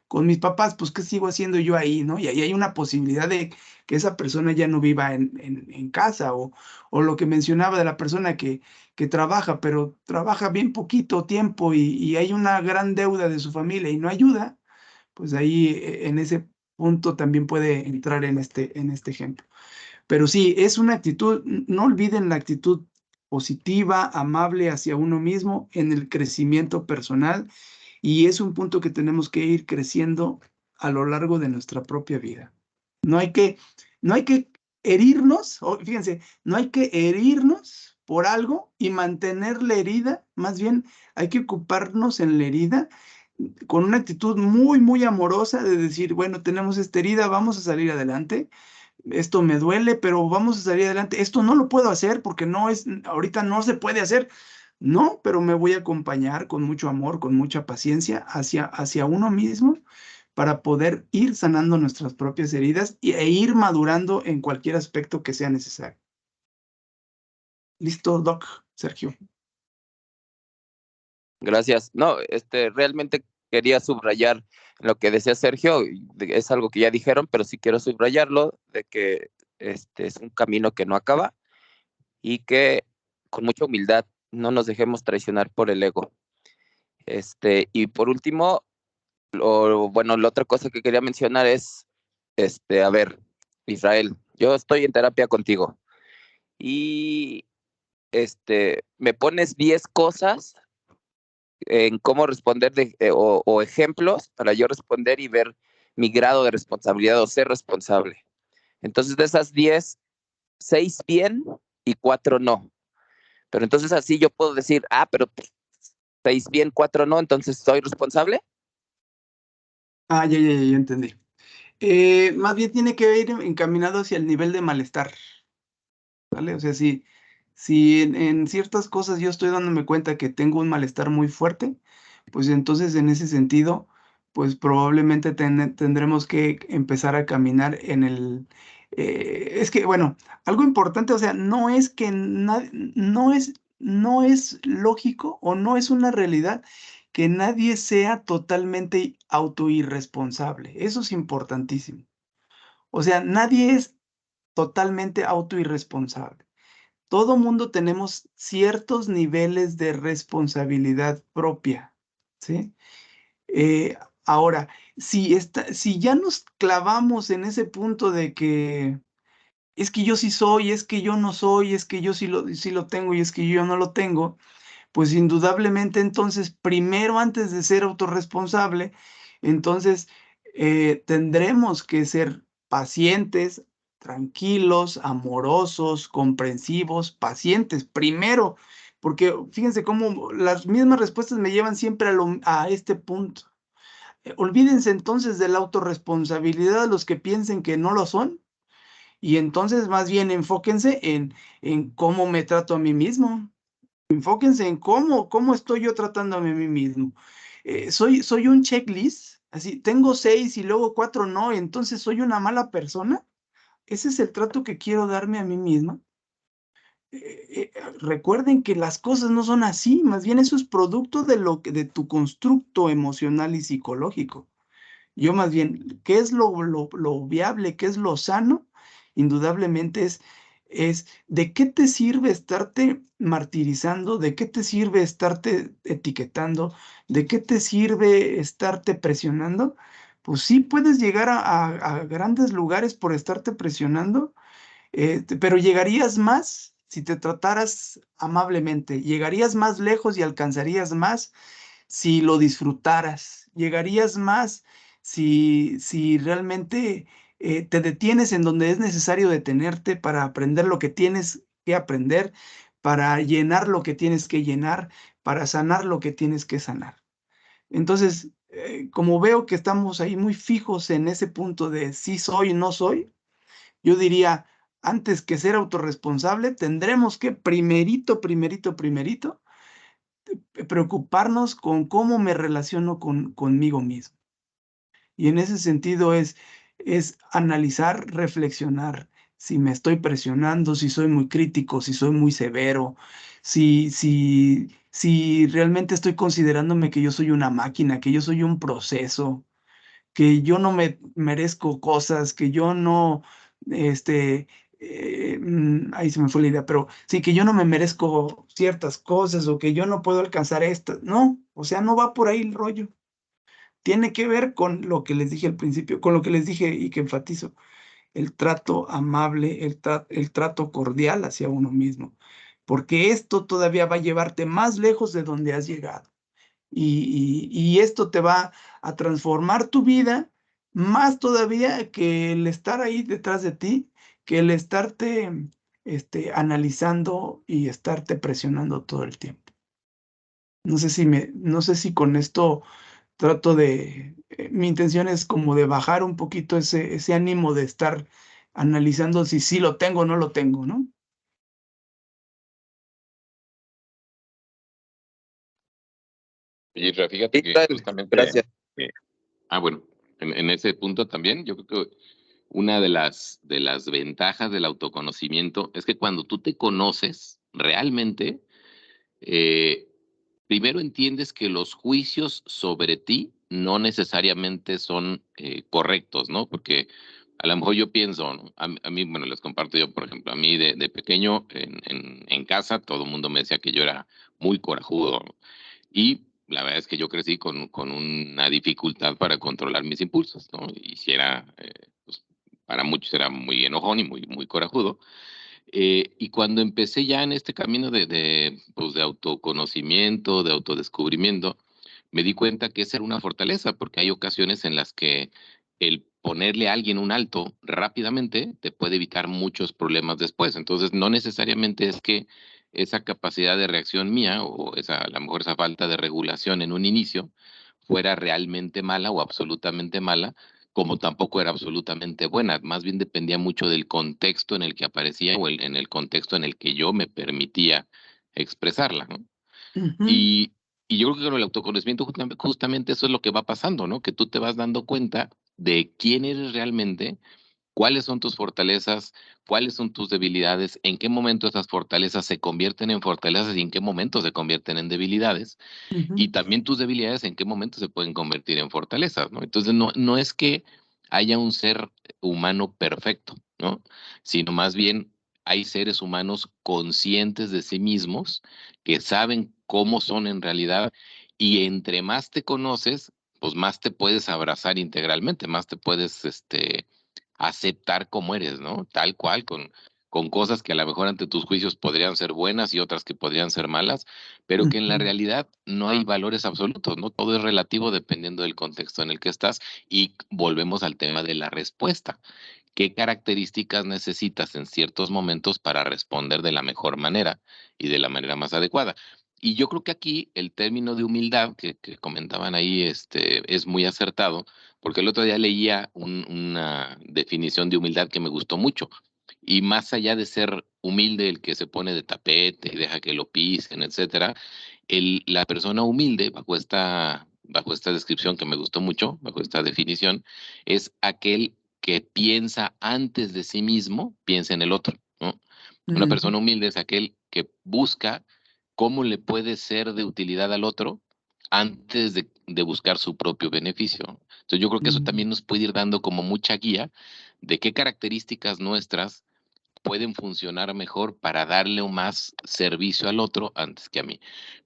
con mis papás, pues ¿qué sigo haciendo yo ahí, no? Y ahí hay una posibilidad de que esa persona ya no viva en casa o lo que mencionaba de la persona que trabaja, pero trabaja bien poquito tiempo y hay una gran deuda de su familia y no ayuda, pues ahí en ese punto también puede entrar en este ejemplo. Pero sí, es una actitud, no olviden la actitud positiva, amable hacia uno mismo en el crecimiento personal y es un punto que tenemos que ir creciendo a lo largo de nuestra propia vida. No hay que, no hay que herirnos, fíjense, no hay que herirnos por algo y mantener la herida, más bien hay que ocuparnos en la herida con una actitud muy amorosa de decir, bueno, tenemos esta herida, vamos a salir adelante, esto me duele, pero vamos a salir adelante. Esto no lo puedo hacer porque ahorita no se puede hacer. No, pero me voy a acompañar con mucho amor, con mucha paciencia hacia uno mismo para poder ir sanando nuestras propias heridas e ir madurando en cualquier aspecto que sea necesario. ¿Listo, Doc? Sergio. Gracias. No, realmente quería subrayar lo que decía Sergio, es algo que ya dijeron, pero sí quiero subrayarlo, de que es un camino que no acaba y que con mucha humildad no nos dejemos traicionar por el ego. Y por último, la otra cosa que quería mencionar es, a ver, Israel, yo estoy en terapia contigo y me pones 10 cosas en cómo responder o ejemplos para yo responder y ver mi grado de responsabilidad o ser responsable. Entonces, de esas 10, 6 bien y 4 no. Pero entonces así yo puedo decir, pero 6 bien, 4 no, entonces soy responsable. Ya entendí. Más bien tiene que ir encaminado hacia el nivel de malestar, ¿vale? O sea, si en ciertas cosas yo estoy dándome cuenta que tengo un malestar muy fuerte, pues entonces en ese sentido, pues probablemente tendremos que empezar a caminar en el... es que, bueno, algo importante, o sea, no es que no es lógico o no es una realidad que nadie sea totalmente autoirresponsable. Eso es importantísimo. O sea, nadie es totalmente autoirresponsable. Todo mundo tenemos ciertos niveles de responsabilidad propia, ¿sí? Ahora, si ya nos clavamos en ese punto de que es que yo sí soy, es que yo no soy, es que yo sí lo tengo y es que yo no lo tengo, pues indudablemente entonces, primero antes de ser autorresponsable, entonces tendremos que ser pacientes, tranquilos, amorosos, comprensivos, pacientes, primero, porque fíjense cómo las mismas respuestas me llevan siempre a este punto. Olvídense entonces de la autorresponsabilidad de los que piensen que no lo son y entonces más bien enfóquense en cómo me trato a mí mismo. Enfóquense en cómo estoy yo tratándome a mí mismo. Soy un checklist, así, tengo 6 y luego 4 no, entonces soy una mala persona. Ese es el trato que quiero darme a mí misma. Recuerden que las cosas no son así, más bien eso es producto de tu constructo emocional y psicológico. Yo más bien, ¿qué es lo viable, qué es lo sano? Indudablemente es ¿de qué te sirve estarte martirizando? ¿De qué te sirve estarte etiquetando? ¿De qué te sirve estarte presionando? Pues sí puedes llegar a grandes lugares por estarte presionando, pero llegarías más si te trataras amablemente, llegarías más lejos y alcanzarías más si lo disfrutaras, llegarías más si realmente te detienes en donde es necesario detenerte para aprender lo que tienes que aprender, para llenar lo que tienes que llenar, para sanar lo que tienes que sanar. Entonces, como veo que estamos ahí muy fijos en ese punto de sí soy, no soy, yo diría, antes que ser autorresponsable, tendremos que primerito, preocuparnos con cómo me relaciono conmigo mismo. Y en ese sentido es analizar, reflexionar, si me estoy presionando, si soy muy crítico, si soy muy severo, si realmente estoy considerándome que yo soy una máquina, que yo soy un proceso, que yo no me merezco cosas, que yo no, ahí se me fue la idea, pero sí, que yo no me merezco ciertas cosas o que yo no puedo alcanzar esto. No, o sea, no va por ahí el rollo. Tiene que ver con lo que les dije al principio, con lo que les dije y que enfatizo, el trato amable, el trato cordial hacia uno mismo, porque esto todavía va a llevarte más lejos de donde has llegado. Y esto te va a transformar tu vida más todavía que el estar ahí detrás de ti, que el estarte analizando y estarte presionando todo el tiempo. No sé si con esto trato mi intención es como de bajar un poquito ese ánimo de estar analizando si sí lo tengo o no lo tengo, ¿no? Y fíjate que justamente, Gracias. bueno, en ese punto también, yo creo que una de las ventajas del autoconocimiento es que cuando tú te conoces realmente, primero entiendes que los juicios sobre ti no necesariamente son correctos, ¿no? Porque, A lo mejor yo pienso, ¿no? A mí, bueno, les comparto yo, por ejemplo, a mí de pequeño en casa todo el mundo me decía que yo era muy corajudo, ¿no? Y la verdad es que yo crecí con una dificultad para controlar mis impulsos, ¿no? Y si era, pues, para muchos era muy enojón y muy corajudo. Y cuando empecé ya en este camino pues de autoconocimiento, de autodescubrimiento, me di cuenta que esa era una fortaleza, porque hay ocasiones en las que el ponerle a alguien un alto rápidamente te puede evitar muchos problemas después. Entonces, no necesariamente es que esa capacidad de reacción mía o a lo mejor esa falta de regulación en un inicio fuera realmente mala o absolutamente mala, como tampoco era absolutamente buena. Más bien dependía mucho del contexto en el que aparecía o en el contexto en el que yo me permitía expresarla, ¿no? Y, y yo creo que con el autoconocimiento justamente eso es lo que va pasando, ¿no? Que tú te vas dando cuenta de quién eres realmente, cuáles son tus fortalezas, cuáles son tus debilidades, en qué momento esas fortalezas se convierten en fortalezas y en qué momento se convierten en debilidades, y también tus debilidades en qué momento se pueden convertir en fortalezas, ¿no? Entonces no es que haya un ser humano perfecto, ¿no? Sino más bien hay seres humanos conscientes de sí mismos que saben cómo son en realidad, y entre más te conoces, pues más te puedes abrazar integralmente, más te puedes aceptar como eres, ¿no? Tal cual, con cosas que a lo mejor ante tus juicios podrían ser buenas y otras que podrían ser malas, pero que en la realidad no hay valores absolutos, ¿no? Todo es relativo dependiendo del contexto en el que estás, y volvemos al tema de la respuesta. ¿Qué características necesitas en ciertos momentos para responder de la mejor manera y de la manera más adecuada? Y yo creo que aquí el término de humildad que comentaban ahí es muy acertado, porque el otro día leía una definición de humildad que me gustó mucho. Y más allá de ser humilde, el que se pone de tapete y deja que lo pisen, etcétera, la persona humilde, bajo esta descripción que me gustó mucho, bajo esta definición, es aquel que piensa antes de sí mismo, piensa en el otro, ¿no? Una persona humilde es aquel que busca cómo le puede ser de utilidad al otro antes de buscar su propio beneficio. Entonces yo creo que eso también nos puede ir dando como mucha guía de qué características nuestras pueden funcionar mejor para darle un más servicio al otro antes que a mí.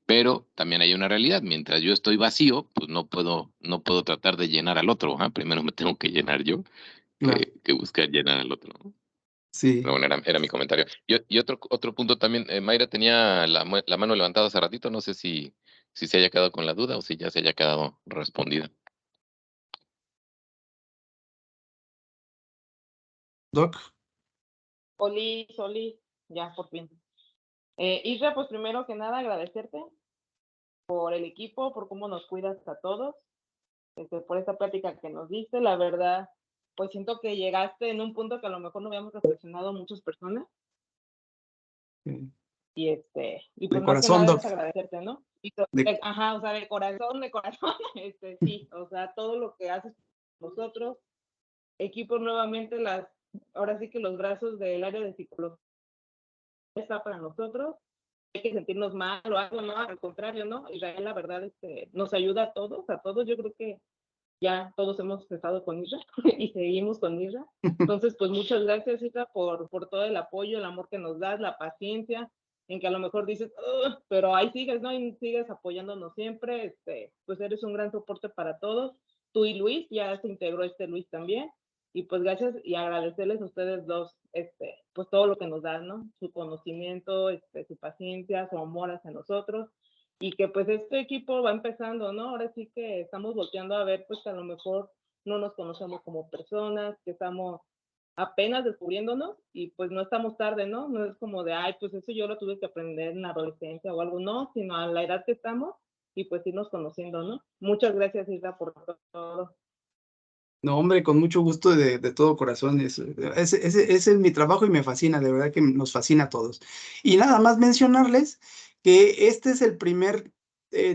Pero también hay una realidad: mientras yo estoy vacío, pues no puedo tratar de llenar al otro, ¿ah? Primero me tengo que llenar yo Claro, que buscar llenar al otro, ¿no? sí. Pero bueno, era mi comentario. Y otro punto también, Mayra tenía la mano levantada hace ratito, no sé si se haya quedado con la duda o si ya se haya quedado respondida. Doc. Oli, ya por fin. Isra, pues primero que nada agradecerte por el equipo, por cómo nos cuidas a todos, por esta plática que nos diste. La verdad, pues siento que llegaste en un punto que a lo mejor no habíamos reflexionado muchas personas. Sí. Y De pues más que corazón, nada Doc. es agradecerte, ¿no? Ajá, o sea, de corazón, sí, o sea, todo lo que haces por nosotros, equipo nuevamente, ahora sí que los brazos del área de psicología está para nosotros. Hay que sentirnos mal o algo, no, al contrario, ¿no? Israel, la verdad, nos ayuda a todos, yo creo que ya todos hemos estado con Isra y seguimos con Isra. Entonces, pues muchas gracias, Isra, por todo el apoyo, el amor que nos das, la paciencia, en que a lo mejor dices, pero ahí sigues, ¿no? Y sigues apoyándonos siempre, pues eres un gran soporte para todos. Tú y Luis, ya se integró Luis también. Y pues gracias y agradecerles a ustedes dos, pues todo lo que nos dan, ¿no? Su conocimiento, su paciencia, su amor hacia nosotros. Y que pues este equipo va empezando, ¿no? Ahora sí que estamos volteando a ver, pues que a lo mejor no nos conocemos como personas, que estamos apenas descubriéndonos y pues no estamos tarde, ¿no? No es como de, ay, pues eso yo lo tuve que aprender en la adolescencia o algo, no, sino a la edad que estamos y pues irnos conociendo, ¿no? Muchas gracias, Isla, por todo. No, hombre, con mucho gusto de todo corazón. Ese es mi trabajo y me fascina, de verdad que nos fascina a todos. Y nada más mencionarles que este es el primer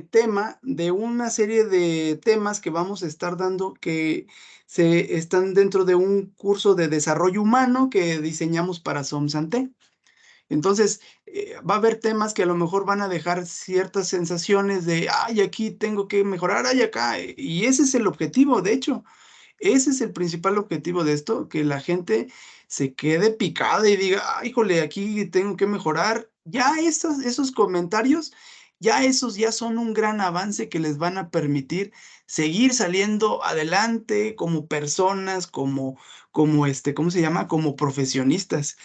tema de una serie de temas que vamos a estar dando que se están dentro de un curso de desarrollo humano que diseñamos para SOMSANTE. Entonces, va a haber temas que a lo mejor van a dejar ciertas sensaciones de, ay, aquí tengo que mejorar, ay, acá. Y ese es el objetivo, de hecho. Ese es el principal objetivo de esto, que la gente se quede picada y diga, "Ay, híjole, aquí tengo que mejorar". Ya esos comentarios, ya esos ya son un gran avance que les van a permitir seguir saliendo adelante como personas, como, ¿cómo se llama? Como profesionistas.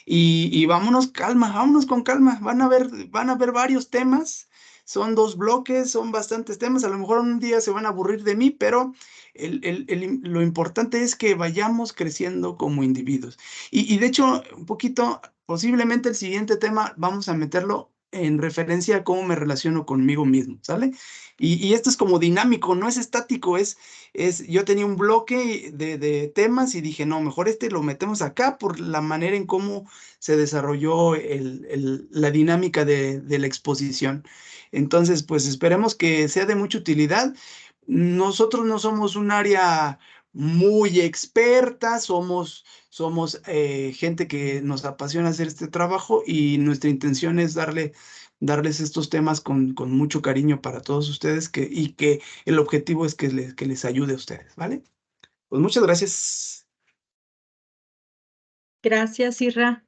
Y vámonos vámonos con calma. Van a ver varios temas. Son 2 bloques, son bastantes temas. A lo mejor un día se van a aburrir de mí, pero lo importante es que vayamos creciendo como individuos. Y de hecho, un poquito, posiblemente el siguiente tema vamos a meterlo en referencia a cómo me relaciono conmigo mismo, ¿sale? Y esto es como dinámico, no es estático, yo tenía un bloque de temas y dije, no, mejor lo metemos acá por la manera en cómo se desarrolló la dinámica de la exposición. Entonces, pues esperemos que sea de mucha utilidad. Nosotros no somos un área muy experta, somos gente que nos apasiona hacer este trabajo y nuestra intención es darles estos temas con mucho cariño para todos ustedes y que el objetivo es que les ayude a ustedes, ¿vale? Pues muchas gracias. Gracias, Isra.